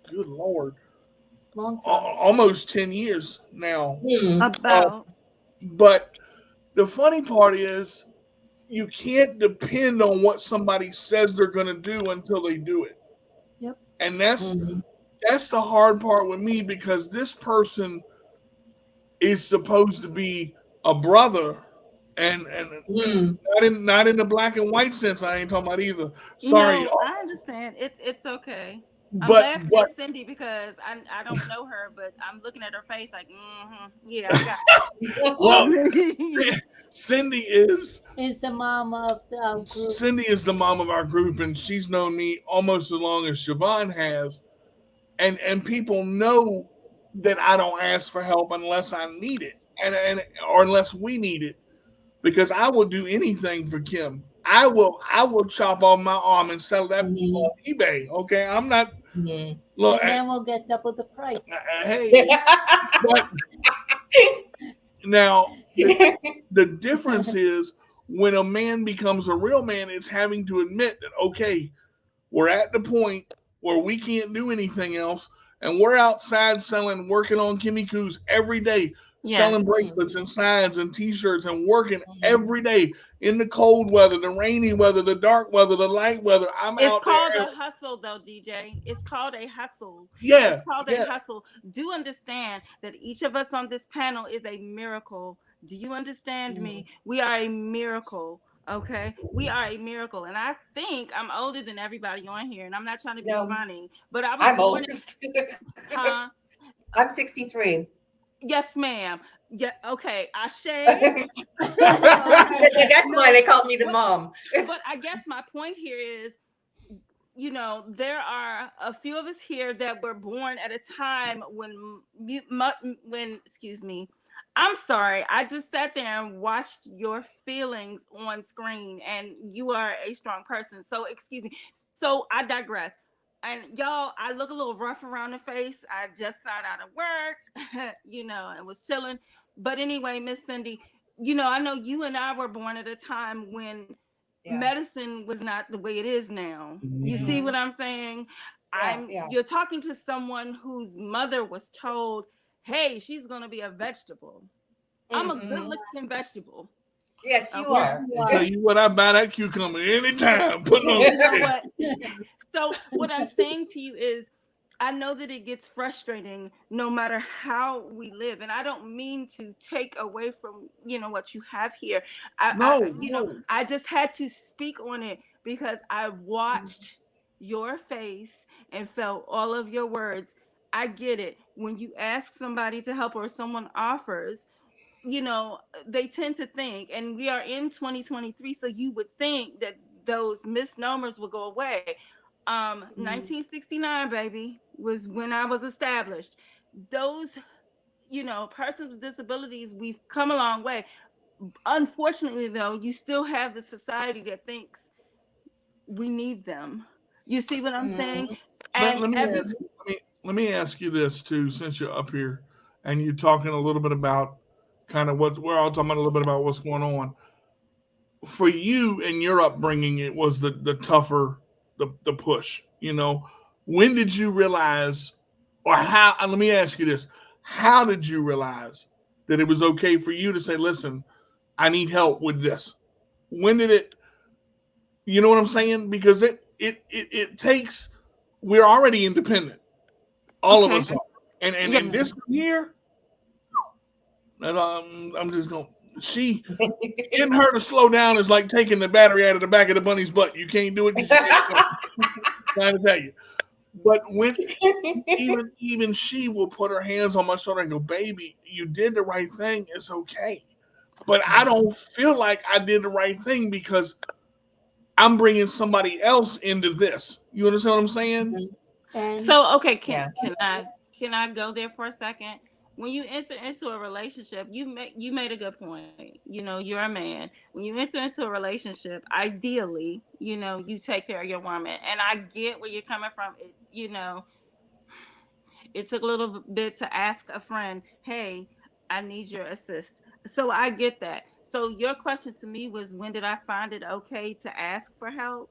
good Lord, Long time. almost 10 years now. About. But the funny part is, you can't depend on what somebody says they're going to do until they do it. Yep. And that's the hard part with me, because this person is supposed to be a brother, and not in the black and white sense. I ain't talking about either. Sorry. No, I understand. It's okay. I'm But laughing at Cindy because I don't know her, but I'm looking at her face like, yeah, I got it. well, Cindy is the mom of the group. Cindy is the mom of our group, and she's known me almost as long as Siobhan has. And people know that I don't ask for help unless I need it, or unless we need it, because I will do anything for Kim. I will chop off my arm and sell that on eBay. Okay, I'm not. Look, and then we'll get double the price. Hey, but now the difference is, when a man becomes a real man, it's having to admit that, okay, we're at the point where we can't do anything else, and we're outside working on Kimmy Coos every day, selling bracelets and signs and T-shirts, and working every day in the cold weather, the rainy weather, the dark weather, the light weather. It's called a hustle, though, DJ. It's called a hustle. Yeah, it's called a hustle. Do understand that each of us on this panel is a miracle. Do you understand me? We are a miracle. Okay, we are a miracle, and I think I'm older than everybody on here, and I'm not trying to be funny, but I'm oldest. I'm 63. Yes, ma'am. Yeah, okay. Ashe. That's why they called me the mom. But I guess my point here is, there are a few of us here that were born at a time when excuse me, I'm sorry. I just sat there and watched your feelings on screen, and you are a strong person. So excuse me. So I digress. And y'all, I look a little rough around the face. I just got out of work, and was chilling. But anyway, Miss Cindy, I know you and I were born at a time when medicine was not the way it is now. You see what I'm saying? You're talking to someone whose mother was told, hey, she's going to be a vegetable. I'm a good-looking vegetable. Yes, you are. I tell you what, I buy that cucumber anytime. Put on So what I'm saying to you is, I know that it gets frustrating no matter how we live. And I don't mean to take away from, what you have here. I just had to speak on it because I watched your face and felt all of your words. I get it. When you ask somebody to help or someone offers, they tend to think, and we are in 2023, so you would think that those misnomers will go away. 1969, baby, was when I was established. Those, persons with disabilities, we've come a long way. Unfortunately, though, you still have the society that thinks we need them. You see what I'm saying? And let me ask you this too, since you're up here and you're talking a little bit about kind of we're all talking about a little bit about what's going on. For you and your upbringing, it was the tougher, the push, when did you realize, or how? Let me ask you this: how did you realize that it was okay for you to say, "Listen, I need help with this"? When did it? You know what I'm saying? Because it takes. We're already independent. All of Okay. us are, and Yeah. and this here, and I'm just going. Getting her to slow down is like taking the battery out of the back of the bunny's butt. You can't do it. You can't do it. I'm trying to tell you. But when even she will put her hands on my shoulder and go, "Baby, you did the right thing. It's okay." But I don't feel like I did the right thing because I'm bringing somebody else into this. You understand what I'm saying? And So okay, Yeah. can I go there for a second? When you enter into a relationship, you made a good point. You know, you're a man. When you enter into a relationship, ideally, you know, you take care of your woman. And I get where you're coming from. You know, it took a little bit to ask a friend, "Hey, I need your assist." So I get that. So your question to me was, when did I find it okay to ask for help?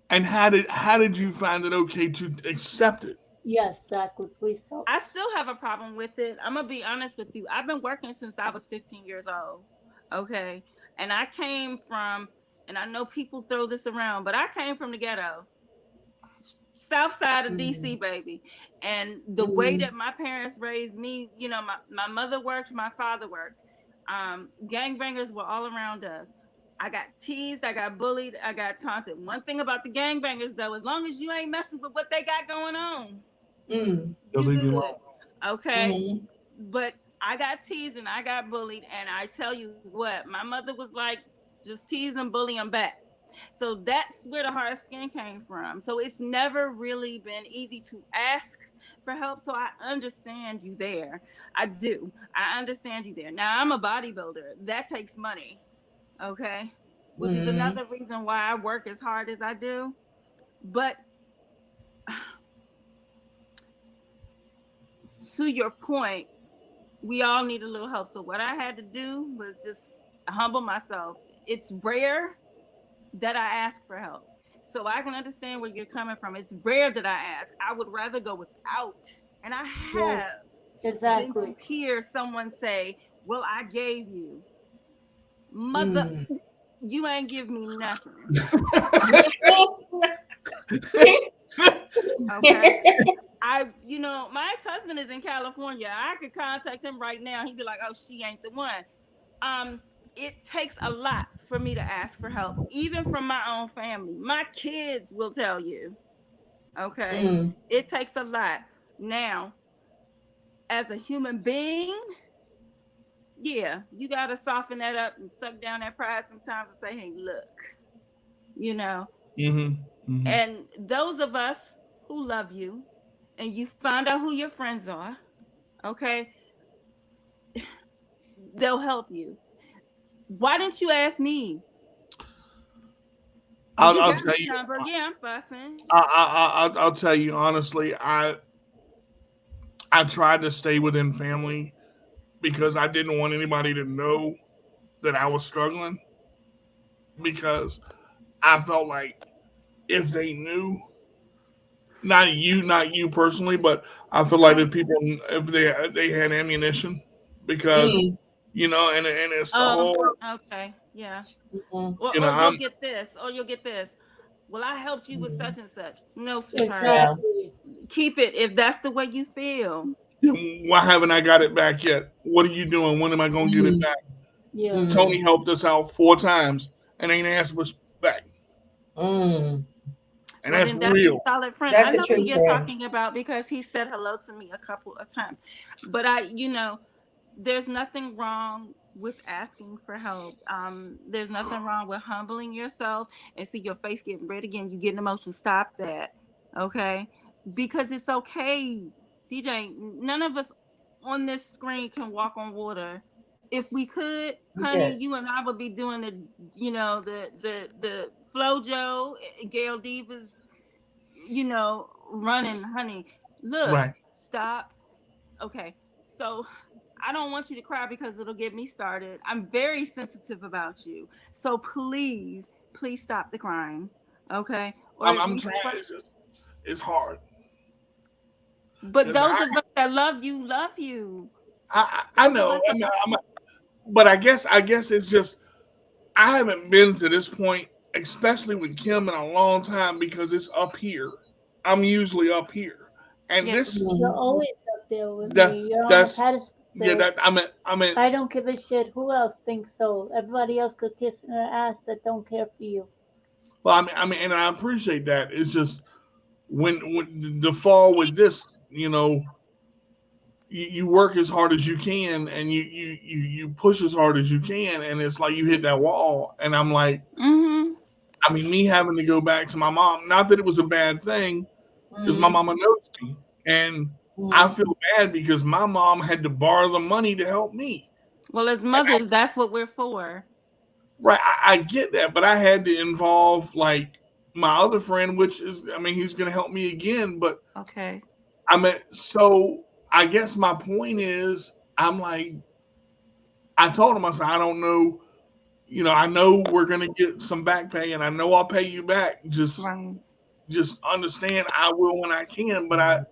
And how did you find it okay to accept it? yes, exactly. Please help. I still have a problem with it. I'm gonna be honest with you. I've been working since I was 15 years old. Okay. And I came from, and I know people throw this around, but I came from the ghetto, south side of DC, baby. And the way that my parents raised me, you know, my mother worked, my father worked. Gangbangers were all around us. I got teased, I got bullied, I got taunted. One thing about the gangbangers, though, as long as you ain't messing with what they got going on, They'll you leave you good. alone. Okay. But I got teased and I got bullied. And I tell you what, my mother was like, just tease and bully them back. So that's where the hard skin came from. So it's never really been easy to ask for help. So I understand you there. I do. I understand you there. Now I'm a bodybuilder. That takes money. Okay. Which is another reason why I work as hard as I do. But to your point, we all need a little help. So what I had to do was just humble myself. It's rare that I ask for help. So I can understand where you're coming from. It's rare that I ask. I would rather go without. And I have than Exactly. to hear someone say, "Well, I gave you." Mother, you ain't give me nothing. Okay. You know, my ex-husband is in California. I could contact him right now. He'd be like, "Oh, she ain't the one." It takes a lot for me to ask for help, even from my own family. My kids will tell you. Okay. It takes a lot. Now, as a human being, yeah, you gotta soften that up and suck down that pride sometimes and say, "Hey, look, you know." And those of us who love you and you find out who your friends are, okay, they'll help you. Why didn't you ask me? You I'll got tell my you. number. Yeah, I'm fussing. I'll tell you honestly. I tried to stay within family because I didn't want anybody to know that I was struggling. Because I felt like if they knew, not you personally, but I feel like Okay. that people, if they had ammunition, because and it's the Oh, whole, okay. Yeah. you know, Or you'll I'm get this. Or you'll get this. Well, I helped you with such and such. No, sweetheart. Yeah. Exactly. Keep it if that's the way you feel. why haven't I got it back yet? What are you doing? When am I gonna get it back? Yeah. Tony helped us out 4 times and ain't asked us back, and Well, that's then that's a real. solid friend. I That's a know who true you're friend. talking about because he said hello to me a couple of times. But you know, there's nothing wrong with asking for help. There's nothing wrong with humbling yourself and see your face getting red again. You getting emotional. Stop that, okay? Because it's okay, DJ. None of us on this screen can walk on water. If we could, honey, Okay. you and I would be doing the FloJo, Gail Divas, running, honey. Look, Right. stop. Okay, so I don't want you to cry because it'll get me started. I'm very sensitive about you. So please, please stop the crying. Okay? Or at I'm least trying. It's hard. But those of us that love you, love you. I know, but I guess it's just I haven't been to this point, especially with Kim, in a long time because it's up here. I'm usually up here, and Yeah. this You're always up there with that me. You're on a that's pedestal. yeah. That I mean, I don't give a shit who else thinks so. Everybody else could kiss their ass that don't care for you. well, I mean, and I appreciate that. It's just when the fall with this, you work as hard as you can, and you push as hard as you can, and it's like you hit that wall, and I'm like, I mean, me having to go back to my mom. Not that it was a bad thing, because my mama knows me, and I feel bad because my mom had to borrow the money to help me. Well, as mothers, that's what we're for. Right, I get that, but I had to involve like my other friend, which is, I mean, he's going to help me again, but Okay. I mean, so I guess my point is, I'm like, I told him, I said, I don't know, I know we're going to get some back pay, and I know I'll pay you back. Just understand, I will when I can, but I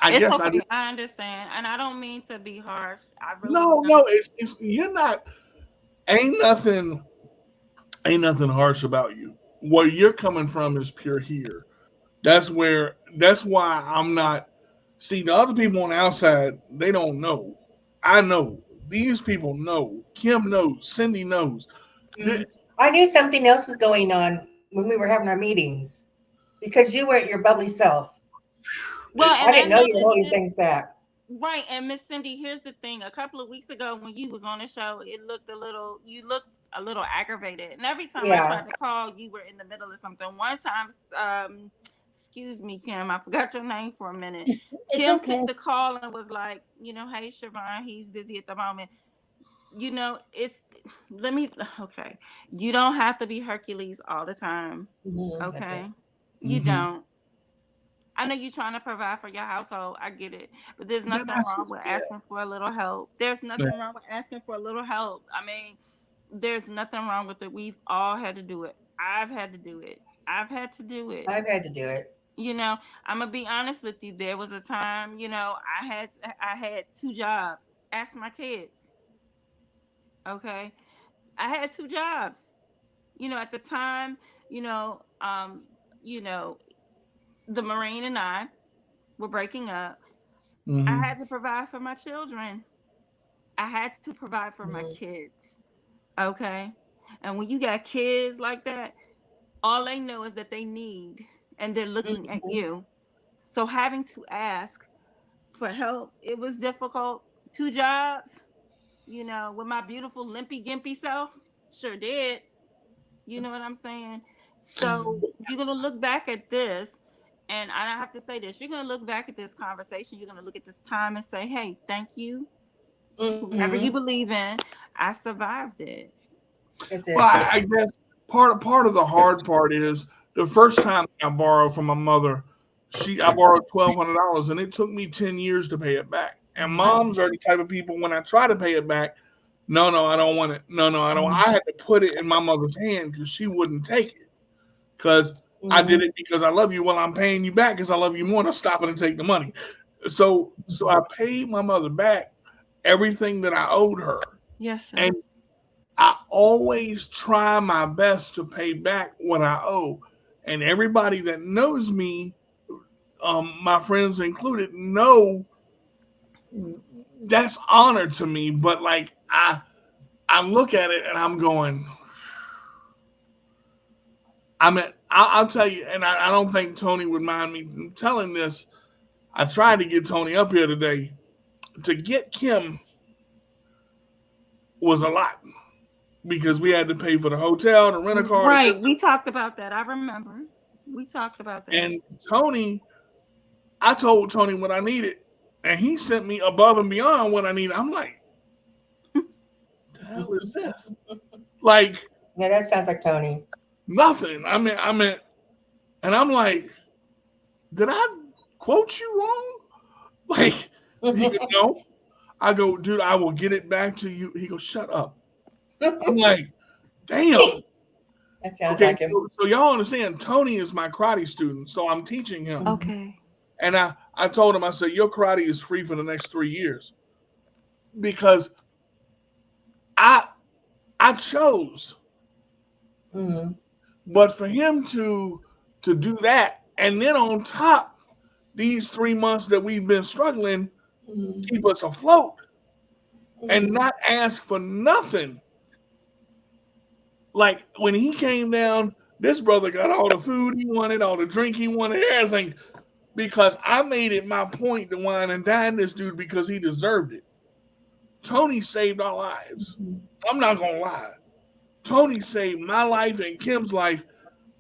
it's guess okay. I understand, and I don't mean to be harsh. I really no, it's you're not. Ain't nothing harsh about you. Where you're coming from is pure here. That's why I'm not. See, the other people on the outside, they don't know. I know. These people know. Kim knows. Cindy knows. I knew something else was going on when we were having our meetings because you weren't your bubbly self. Well, I didn't know you were holding things back. Right, and Miss Cindy, here's the thing. A couple of weeks ago when you was on the show, you looked a little aggravated. And every time I tried to call, you were in the middle of something. One time, excuse me, Kim, I forgot your name for a minute. Kim took the call and was like, hey, Siobhan, he's busy at the moment. You don't have to be Hercules all the time. Okay? You don't. I know you're trying to provide for your household. I get it. But there's nothing wrong with asking for a little help. There's nothing wrong with asking for a little help. I mean, there's nothing wrong with it. We've all had to do it. I've had to do it. I'm going to be honest with you. There was a time, I had 2 jobs. Ask my kids. Okay? I had 2 jobs. At the time, the Marine and I were breaking up. I had to provide for my children. I had to provide for my kids. Okay? And when you got kids like that, all they know is that they need, and they're looking at you. So having to ask for help, it was difficult. 2 jobs, with my beautiful limpy gimpy self, sure did. You know what I'm saying? So you're going to look back at this, and I have to say this, you're going to look back at this conversation, you're going to look at this time and say, hey, thank you. Whoever you believe in, I survived it. Well, I guess part of the hard part is the first time I borrowed from my mother, I borrowed $1,200, and it took me 10 years to pay it back. And moms are the type of people, when I try to pay it back, no, I don't want it. No, I don't. I had to put it in my mother's hand because she wouldn't take it. Because I did it because I love you. Well, I'm paying you back because I love you more, and I'm stopping to take the money. So I paid my mother back everything that I owed her. Yes, sir. And I always try my best to pay back what I owe. And everybody that knows me, my friends included, know that's honor to me. But like I look at it and I'm going, I'll tell you, and I don't think Tony would mind me telling this. I tried to get Tony up here today. To get Kim was a lot because we had to pay for the hotel, the rent a car. Right. We talked about that. I remember. We talked about that. And I told Tony what I needed, and he sent me above and beyond what I needed. I'm like, the hell is this? Like, yeah, that sounds like Tony. Nothing. I mean, and I'm like, did I quote you wrong? Like, he goes, no. I go, dude, I will get it back to you. He goes, shut up. I'm like, damn. That sounds Okay, like him. so y'all understand, Tony is my karate student, so I'm teaching him. So y'all understand, Tony is my karate student, so I'm teaching him. Okay. And I told him, I said, your karate is free for the next 3 years. Because I chose. Mm-hmm. But for him to do that, and then on top, these 3 months that we've been struggling, Mm-hmm. keep us afloat and Mm-hmm. not ask for nothing. Like when he came down, this brother got all the food he wanted, all the drink he wanted, everything. Because I made it my point to wine and dine this dude because he deserved it. Tony saved our lives. I'm not going to lie. Tony saved my life and Kim's life.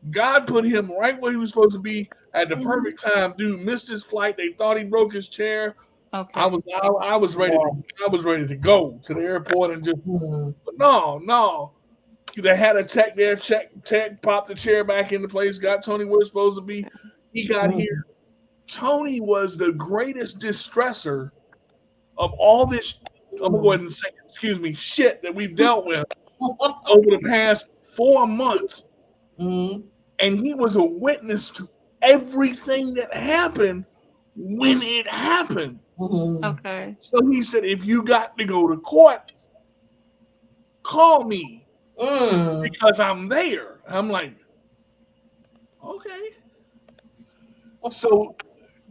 God put him right where he was supposed to be at the perfect time. Dude missed his flight. They thought he broke his chair. Okay. I was ready to go to the airport and just, but no. They had a tech there. Tech popped the chair back into place. Got Tony where it's supposed to be. He got here. Tony was the greatest distressor of all this. I'm gonna go ahead and say, shit that we've dealt with over the past 4 months. Mm-hmm. And he was a witness to everything that happened when it happened. Mm-hmm. Okay. So he said, if you got to go to court, call me because I'm there. I'm like, okay. So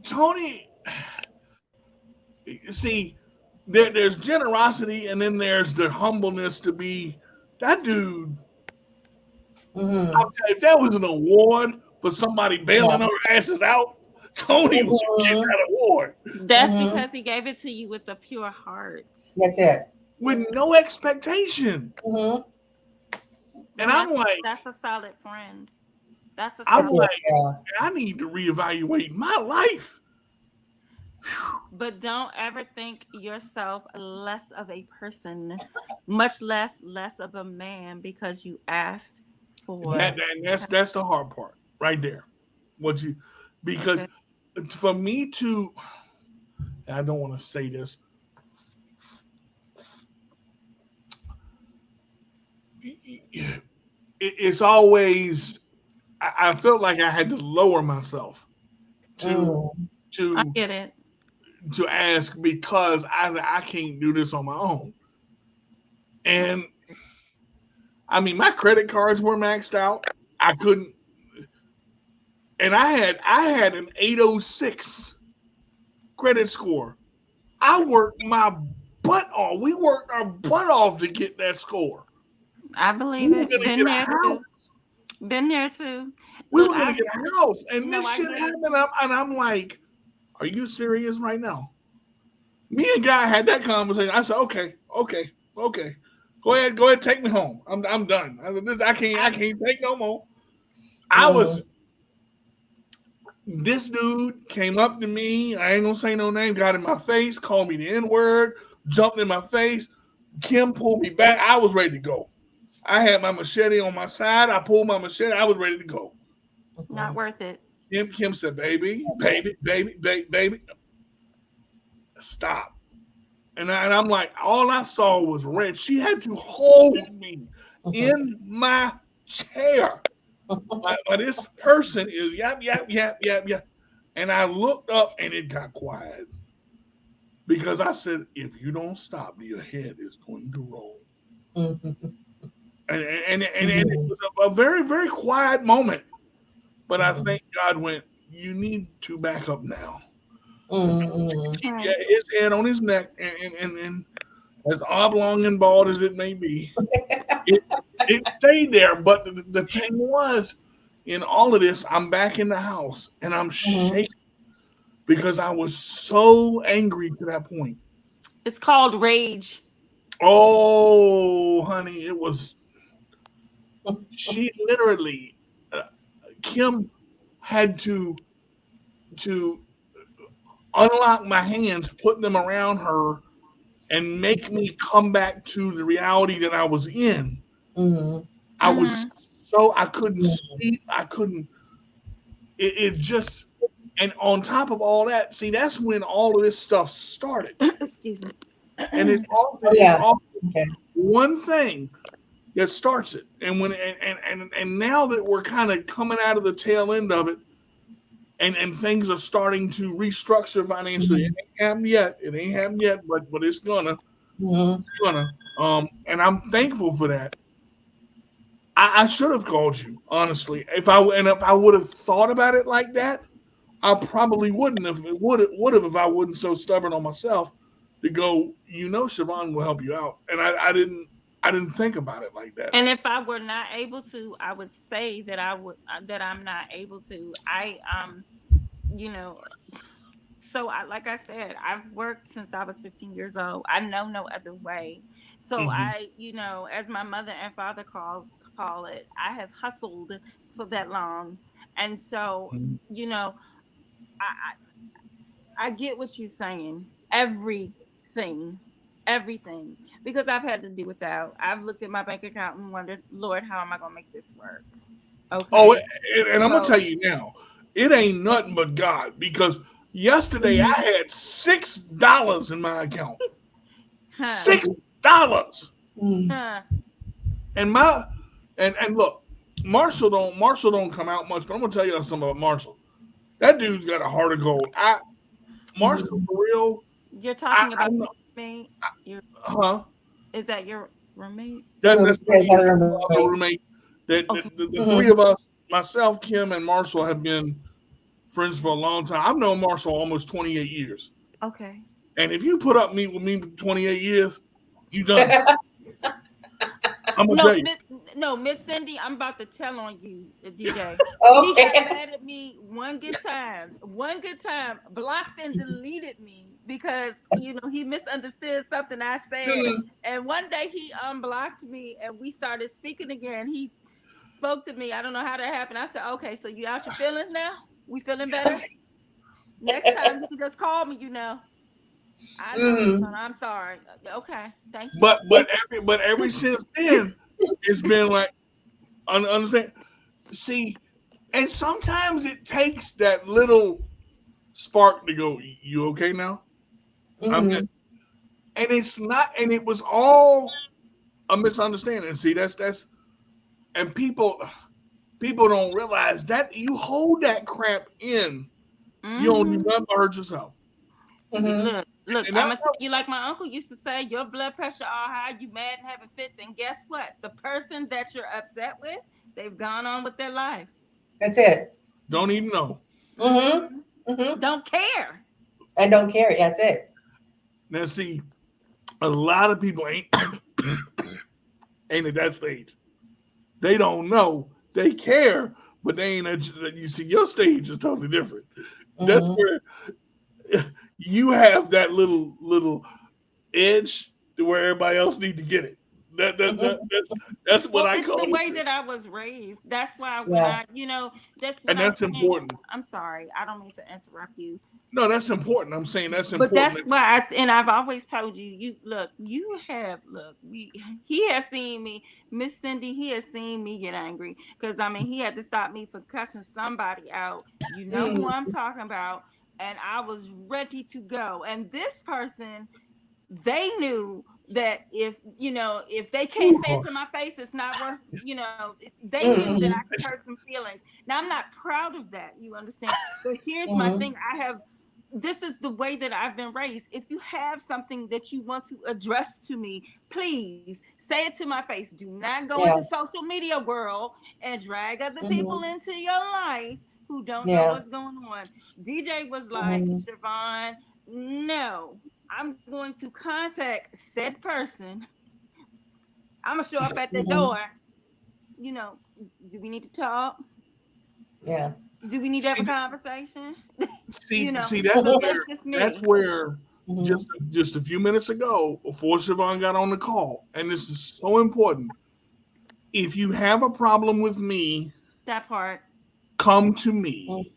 Tony, see, there's generosity and then there's the humbleness to be that dude. Mm-hmm. I'll tell you, if that was an award for somebody bailing our asses out, Tony would get that award. That's because he gave it to you with a pure heart. That's it. With no expectation. Mm-hmm. And I'm like, that's a solid friend. I'm like, I need to reevaluate my life. But don't ever think yourself less of a person, much less of a man because you asked for that's the hard part right there. Because for me to, I don't want to say this. It's always, I felt like I had to lower myself to I get it. To ask because I can't do this on my own. And I mean, my credit cards were maxed out. I couldn't, and I had an 806 credit score. I worked my butt off. We worked our butt off to get that score. I believe it. Been there too. We were going to get a house, and this shit happened. And I'm like, "Are you serious right now?" Me and Guy had that conversation. I said, "Okay. Go ahead, take me home. I'm done. I can't take no more." This dude came up to me. I ain't gonna say no name. Got in my face, called me the N-word, jumped in my face. Kim pulled me back. I was ready to go. I had my machete on my side. I pulled my machete. I was ready to go. Not worth it. Kim said, baby, stop. And I'm like, all I saw was red. She had to hold me in my chair. But this person is yap. And I looked up and it got quiet. Because I said, if you don't stop, your head is going to roll. And it was a very, very quiet moment. But I think God went, you need to back up now. Keep his head on his neck and as oblong and bald as it may be, it stayed there. But the thing was, in all of this, I'm back in the house and I'm shaking because I was so angry to that point. It's called rage. Oh, honey, it was. She literally, Kim had to unlock my hands, put them around her, and make me come back to the reality that I was in. I was I couldn't sleep. I couldn't. It just, and on top of all that, see, that's when all of this stuff started. Excuse me. And it's often one thing that starts it. And when and now that we're kind of coming out of the tail end of it, and things are starting to restructure financially. It ain't happened yet. It ain't happened yet, but it's gonna. It's gonna. And I'm thankful for that. I should have called you, honestly. If I would have thought about it like that, I probably wouldn't have. It would have if I wasn't so stubborn on myself to go. Siobhan will help you out, and I didn't think about it like that. And if I were not able to, I would say that I'm not able to. So like I said, I've worked since I was 15 years old. I know no other way. So as my mother and father call it, I have hustled for that long. And so, I get what you're saying. Everything, because I've had to do without. I've looked at my bank account and wondered, Lord, how am I going to make this work? Okay. Oh, and I'm going to tell you now, it ain't nothing but God, because yesterday I had $6 in my account. $6. And look, Marshall don't come out much, but I'm gonna tell you something about Marshall. That dude's got a heart of gold. Marshall, for real. You're talking about your roommate? Is that your roommate? That's my roommate. The three of us, myself, Kim, and Marshall, have been friends for a long time. I've known Marshall almost 28 years. Okay. And if you put up with me for 28 years, you done. I'm gonna tell you. No, Miss Cindy, I'm about to tell on you, DJ. Okay. He got mad at me one good time, blocked and deleted me because he misunderstood something I said. And one day he unblocked me and we started speaking again. He spoke to me. I don't know how that happened. I said, okay, so you out your feelings now? We feeling better? Next time you can just call me, I know, I'm sorry. Okay, thank you. But ever since then, it's been like, understand? See, and sometimes it takes that little spark to go, you okay now? I'm good. And it's not, and it was all a misunderstanding. See, that's, and people don't realize that you hold that crap in, you don't do nothing but hurt yourself. Look, I'm gonna tell you, like my uncle used to say, your blood pressure all high, you mad and having fits, and guess what? The person that you're upset with, they've gone on with their life. That's it. Don't even know. Don't care. And don't care. That's it. Now, see, a lot of people ain't at that stage. They don't know. They care, but they ain't at, you see, your stage is totally different. That's where you have that little edge to where everybody else need to get it. That's what I call it. It's the way that I was raised. That's why that's important. I'm sorry, I don't mean to interrupt you. No, that's important. I'm saying that's important. But that's why I've always told you, he has seen me, Miss Cindy, he has seen me get angry. Because he had to stop me for cussing somebody out. You know who I'm talking about. And I was ready to go. And this person, they knew that if they can't say it to my face, it's not worth, they knew that I could hurt some feelings. Now, I'm not proud of that, you understand? But here's my thing. This is the way that I've been raised. If you have something that you want to address to me, please say it to my face. Do not go into social media world and drag other people into your life who don't know what's going on. DJ was like, Siobhan, no, I'm going to contact said person. I'm going to show up at the door. Do we need to talk? Yeah. Do we need to have a conversation? See, that's where just a few minutes ago, before Siobhan got on the call, and this is so important. If you have a problem with me, that part, come to me.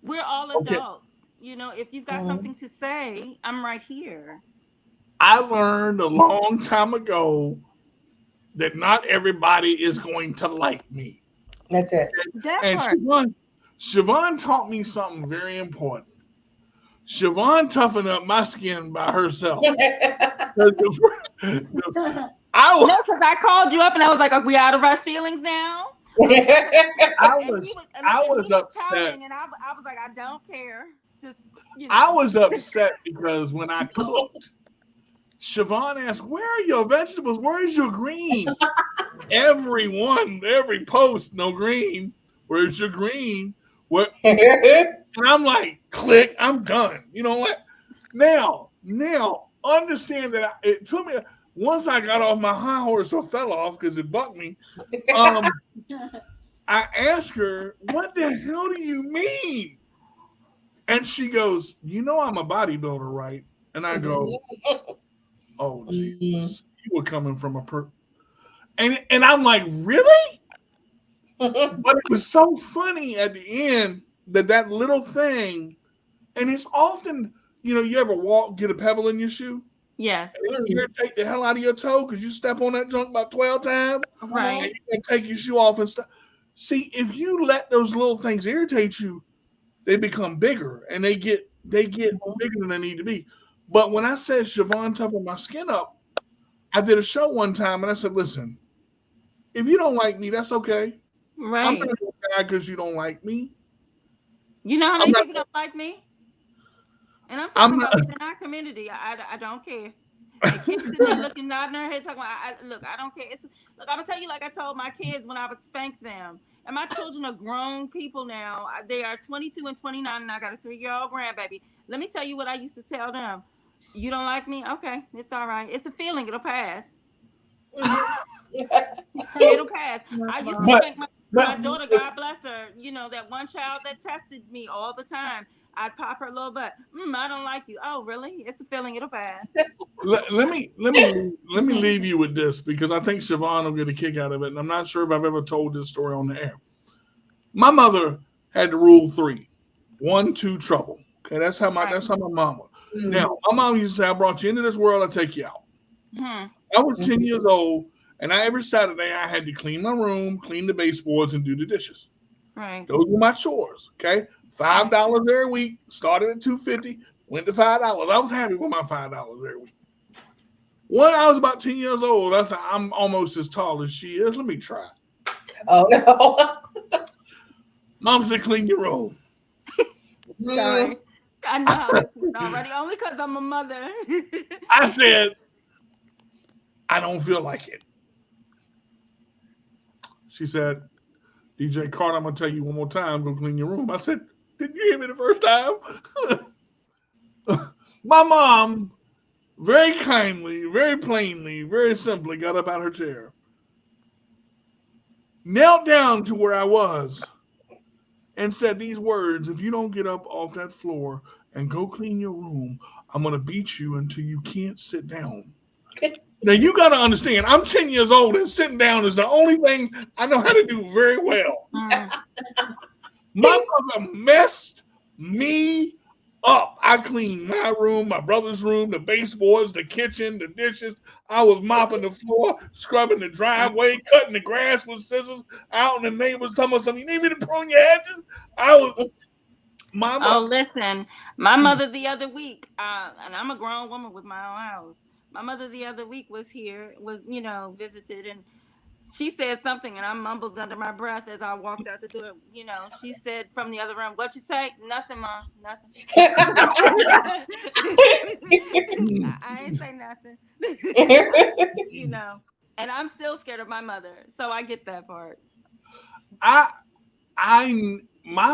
We're all adults. If you've got something to say, I'm right here. I learned a long time ago that not everybody is going to like me. That's it. That part. Siobhan taught me something very important. Siobhan toughened up my skin by herself. No, because I called you up and I was like, "Are we out of our feelings now?" I And was he upset. pouting, and I was like, "I don't care." Just I was upset because when I cooked, Siobhan asked, "Where are your vegetables? Where's your green?" Every post, no green. Where's your green? What? And I'm like, click, I'm done. You know what? Now, understand that it took me once I got off my high horse or fell off because it bucked me. I asked her, "What the hell do you mean?" And she goes, "You know I'm a bodybuilder, right?" And I go, "Oh Jesus, you were coming from a and I'm like, really? But it was so funny at the end that little thing, and it's often, you ever get a pebble in your shoe? yes, You irritate the hell out of your toe because you step on that junk about 12 times, right. and you can take your shoe off and stuff. See, if you let those little things irritate you, they become bigger and they get bigger than they need to be. But when I said Siobhan toughened my skin up, I did a show one time and I said, "Listen, if you don't like me, that's okay. Right. I'm not going to die because you don't like me." You know how many people don't like me? And I'm talking about within our community. I don't care. And kids sitting there looking, nodding their head, talking about, look, I don't care. Look, I'm going to tell you like I told my kids when I would spank them. And my children are grown people now. They are 22 and 29, and I got a 3-year-old grandbaby. Let me tell you what I used to tell them. You don't like me? Okay, it's all right. It's a feeling. It'll pass. It'll pass. I used to spank my daughter, God bless her, that one child that tested me all the time. I'd pop her little butt. I don't like you. Oh, really? It's a feeling. It'll pass. Let me leave you with this because I think Siobhan will get a kick out of it, and I'm not sure if I've ever told this story on the air. My mother had the rule 3: 1, 2, trouble. Okay, that's how my mama. Now, my mom used to say, "I brought you into this world. I'll take you out." I was 10 years old, and every Saturday I had to clean my room, clean the baseboards, and do the dishes. Right. Those were my chores. Okay, $5 every week. Started at $2.50, went to $5. I was happy with my $5 every week. When I was about 10 years old, I said, "I'm almost as tall as she is. Let me try." Oh no! Mom said, "Clean your room." Sorry. I know how this is already, only because I'm a mother. I said, "I don't feel like it." She said, "DJ Carter, I'm going to tell you one more time, go clean your room." I said, "Did you hear me the first time?" My mom very kindly, very plainly, very simply got up out of her chair, knelt down to where I was, and said these words: "If you don't get up off that floor and go clean your room, I'm going to beat you until you can't sit down." Now, you got to understand, I'm 10 years old, and sitting down is the only thing I know how to do very well. My mother messed me up. I cleaned my room, my brother's room, the baseboards, the kitchen, the dishes. I was mopping the floor, scrubbing the driveway, cutting the grass with scissors out in the neighbors talking about something. "You need me to prune your hedges?" Oh, listen, my mother the other week, and I'm a grown woman with my own house. My mother the other week was here, visited, and she said something, and I mumbled under my breath as I walked out the door. She said from the other room, "What you say?" "Nothing, Mom, nothing." I ain't say nothing. And I'm still scared of my mother, so I get that part. My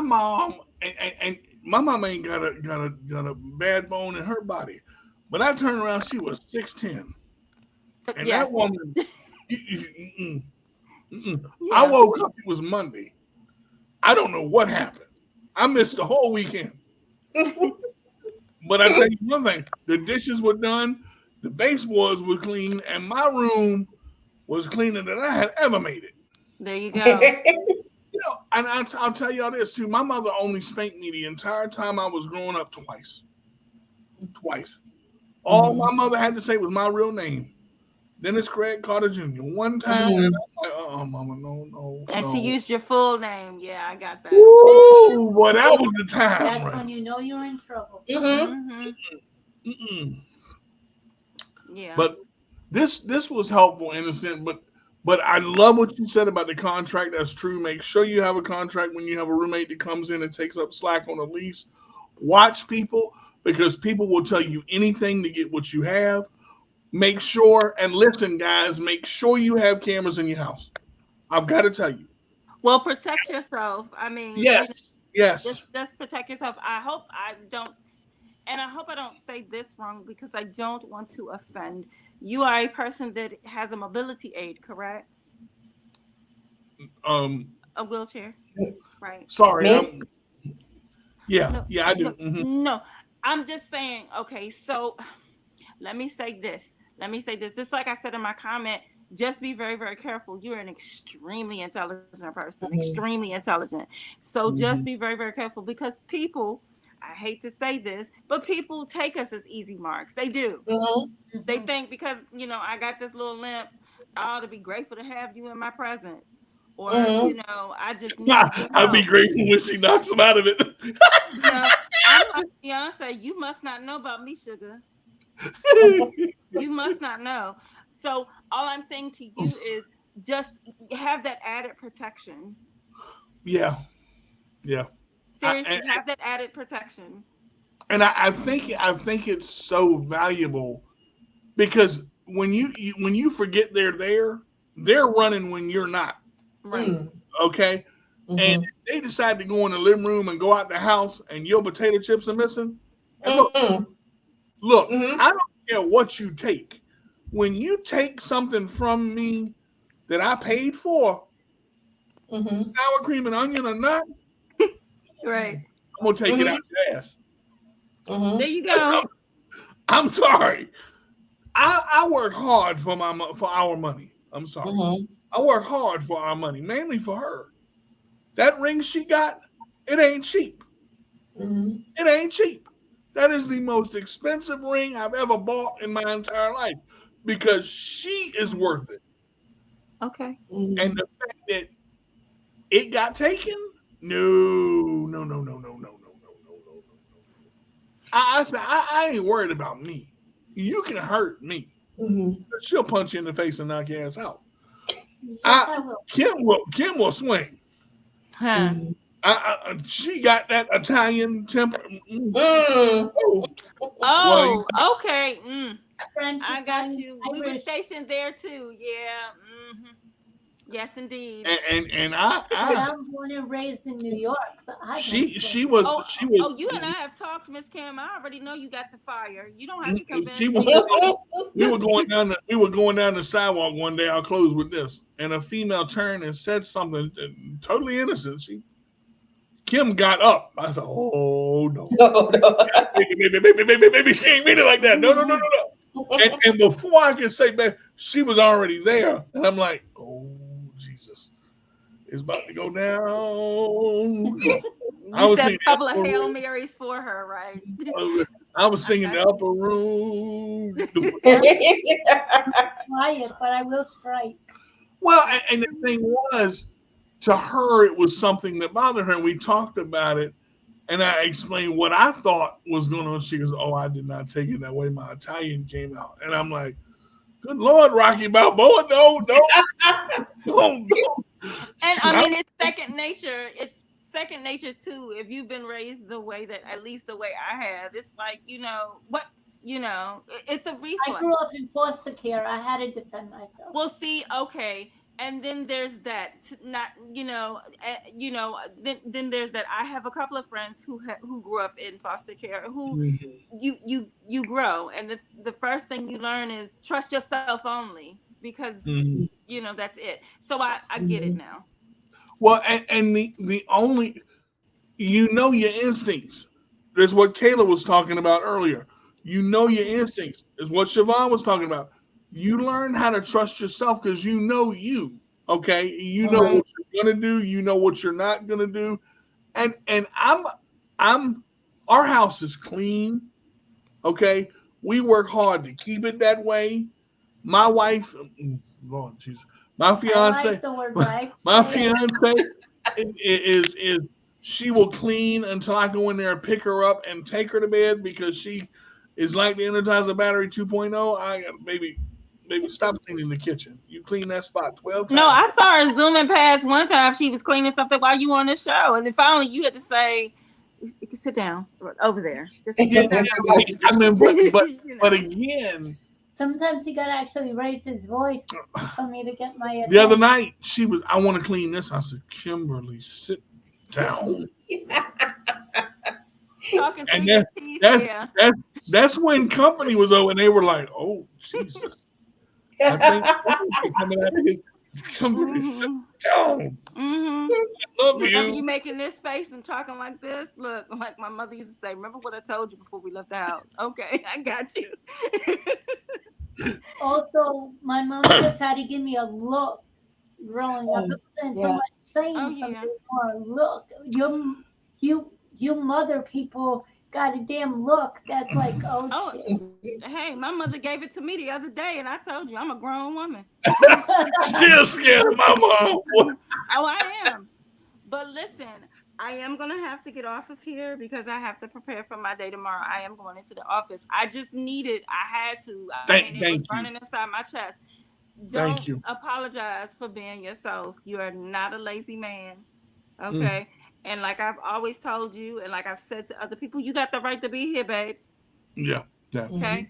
mom and my mom ain't got a bad bone in her body, but I turned around, she was 6'10", and Yes. that woman. I woke up. It was Monday. I don't know what happened. I missed the whole weekend. But I tell you one thing: the dishes were done, the baseboards were clean, and my room was cleaner than I had ever made it. There you go. And I'll tell y'all this too. My mother only spanked me the entire time I was growing up twice. All my mother had to say was my real name, Dennis Craig Carter Jr. One time, and I'm like, "Mama, no." And she used your full name. Yeah, I got that. Ooh, boy, that was the time. That's right. When you know you're in trouble. Mm-hmm. Mm-mm. Yeah. But this was helpful, innocent, but I love what you said about the contract. That's true. Make sure you have a contract when you have a roommate that comes in and takes up slack on a lease. Watch people, because people will tell you anything to get what you have. Make sure, and listen, guys, make sure you have cameras in your house. I've got to tell you. Well, protect yourself. I mean, Yes. Just protect yourself. I hope I don't say this wrong, because I don't want to offend. You are a person that has a mobility aid, correct? A wheelchair, right? Sorry. Me? Yeah, I do. No, I'm just saying. Okay, so let me say this. Just like I said in my comment, just be very, very careful. You're an extremely intelligent person, extremely intelligent. So just be very, very careful, because people, I hate to say this, but people take us as easy marks. They do. They think because, I got this little limp, I ought to be grateful to have you in my presence. Or, I just need I'd be grateful when she knocks him out of it. I'm like Beyonce, you must not know about me, sugar. You must not know. So all I'm saying to you is just have that added protection. Yeah. Seriously, have that added protection. And I think it's so valuable, because when you forget they're there, they're running when you're not. Right. Okay. And if they decide to go in the living room and go out the house and your potato chips are missing, and look, I don't care what you take. When you take something from me that I paid for, sour cream and onion or not, right, I'm gonna take it out your ass. There you go. I'm sorry. I work hard for our money. I'm sorry. I work hard for our money, mainly for her. That ring she got, it ain't cheap. It ain't cheap. That is the most expensive ring I've ever bought in my entire life, because she is worth it. Okay. And the fact that it got taken, no. I ain't worried about me. You can hurt me. She'll punch you in the face and knock your ass out. Kim will swing. Huh. She got that Italian temper. Oh, okay. French, I got Italian, you. We were Irish. stationed there too. Yeah. Yes, indeed. And I'm born and raised in New York, so I she was. Oh, you and I have talked, Miss Kim. I already know you got the fire. You don't have to convince She me. was. We were going down the sidewalk one day. I'll close with this. And a female turned and said something totally innocent. Kim got up. I said, "Oh no, maybe she ain't mean it like that. No." And before I could say, "Man," she was already there, and I'm like, "Oh Jesus, it's about to go down." You said a couple of Hail Marys for her, right? I was singing the upper room. quiet, but I will strike. Well, and the thing was, to her, it was something that bothered her, and we talked about it, and I explained what I thought was going on. She goes, "Oh, I did not take it that way. My Italian came out." And I'm like, "Good Lord, Rocky Balboa, don't." And I mean, it's second nature. It's second nature too. If you've been raised the way that, at least the way I have, it's like, it's a reflex. I grew up in foster care. I had to defend myself. Well, see, okay. And then there's that, then there's that. I have a couple of friends who grew up in foster care, who you grow, and the first thing you learn is trust yourself only, because that's it. So I get it now. Well, and the only, your instincts. That's what Kayla was talking about earlier. Your instincts is what Siobhan was talking about. You learn how to trust yourself because you, okay? You know what you're gonna do. You know what you're not gonna do. And our house is clean, okay? We work hard to keep it that way. My wife, Lord Jesus, my fiance, I like the word wife. my fiance is she will clean until I go in there and pick her up and take her to bed, because she is like the Energizer Battery 2.0. I got maybe baby, stop cleaning the kitchen. You clean that spot 12 times. No, I saw her zooming past one time. She was cleaning something while you were on the show, and then finally you had to say, "You can sit down over there." Just I mean, but again, Sometimes he got to actually raise his voice for me to get my attention. the other night she was, I want to clean this. I said, Kimberly, sit down. talking through And your teeth. that's when company was over, and they were like, "Oh Jesus, I think somebody's coming after his Kimberly, sit down. Mm-hmm. I love Whenever you." you making this face and talking like this, look, like my mother used to say, remember what I told you before we left the house? Okay, I got you. Also, my mom just had to give me a look growing up. It wasn't so Yeah. much saying Oh, yeah. something more. Look, you mother people got a damn look. That's like, oh, Oh, shit. hey, my mother gave it to me the other day, and I told you I'm a grown woman. Still scared of my mom. Oh, I am. But listen, I am going to have to get off of here because I have to prepare for my day tomorrow. I am going into the office. I just needed, I had to. Thank it was you. burning inside my chest. Thank Don't you. apologize for being yourself. You are not a lazy man. Okay. And like I've always told you, and like I've said to other people, you got the right to be here, babes. Yeah. Okay.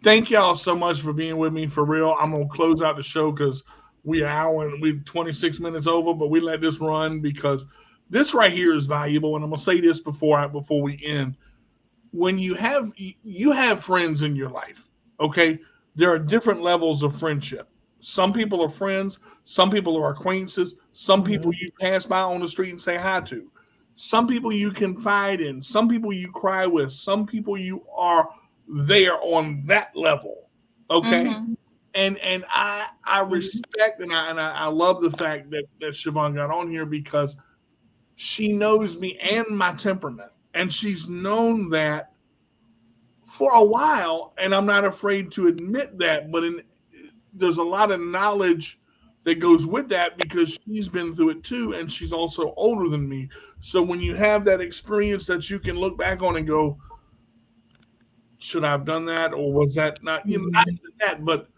Thank y'all so much for being with me, for real. I'm gonna close out the show because we're 26 minutes over, but we let this run because this right here is valuable. And I'm gonna say this before we end. When you have friends in your life, okay, there are different levels of friendship. Some people are friends, some people are acquaintances, some people you pass by on the street and say hi to, some people you confide in, some people you cry with, some people you are there on that level, okay. Mhm. And I respect and I love the fact that Siobhan got on here because she knows me and my temperament, and she's known that for a while, and I'm not afraid to admit that. But there's a lot of knowledge that goes with that because she's been through it too, and she's also older than me. So when you have that experience that you can look back on and go, should I have done that, or was that not? You know, I did that, but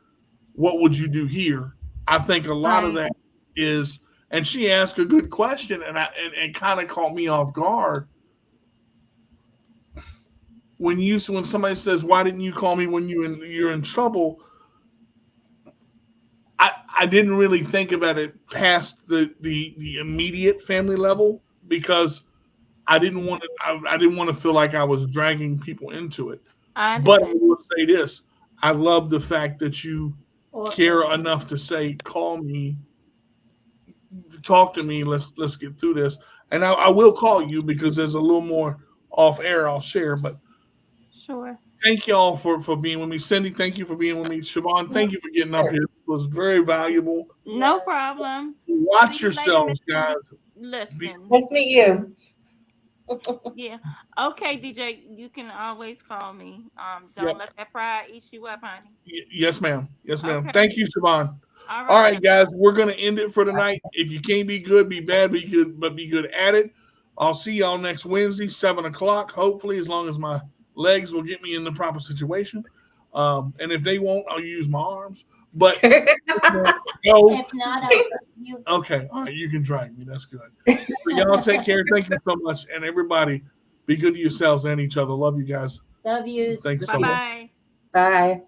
what would you do here? I think a lot of that is, and she asked a good question, and kind of caught me off guard. When somebody says, "Why didn't you call me when you're in trouble?" I didn't really think about it past the immediate family level because I didn't want to feel like I was dragging people into it. But I will say this: I love the fact that you care enough to say, "Call me, talk to me. Let's get through this." And I will call you because there's a little more off air I'll share. But Sure. thank y'all for being with me. Cindy, thank you for being with me. Siobhan, thank you for getting up here. It was very valuable. No problem. Watch See you later, yourselves, Miss guys. Listen. Nice to meet you. Yeah. Okay, DJ, you can always call me. Don't let that pride eat you up, honey. Yes, ma'am. Yes, ma'am. Okay. Thank you, Siobhan. All All right, right. guys, we're gonna end it for tonight. If you can't be good, be bad, be good, but be good at it. I'll see y'all next Wednesday, 7:00. Hopefully, as long as my legs will get me in the proper situation. And if they won't, I'll use my arms. But no. If not, I'll you. Okay, all right, you can drag me. That's good. So y'all take care. Thank you so much, and everybody, be good to yourselves and each other. Love you guys. Love you. Thanks so much. Bye-bye. Bye.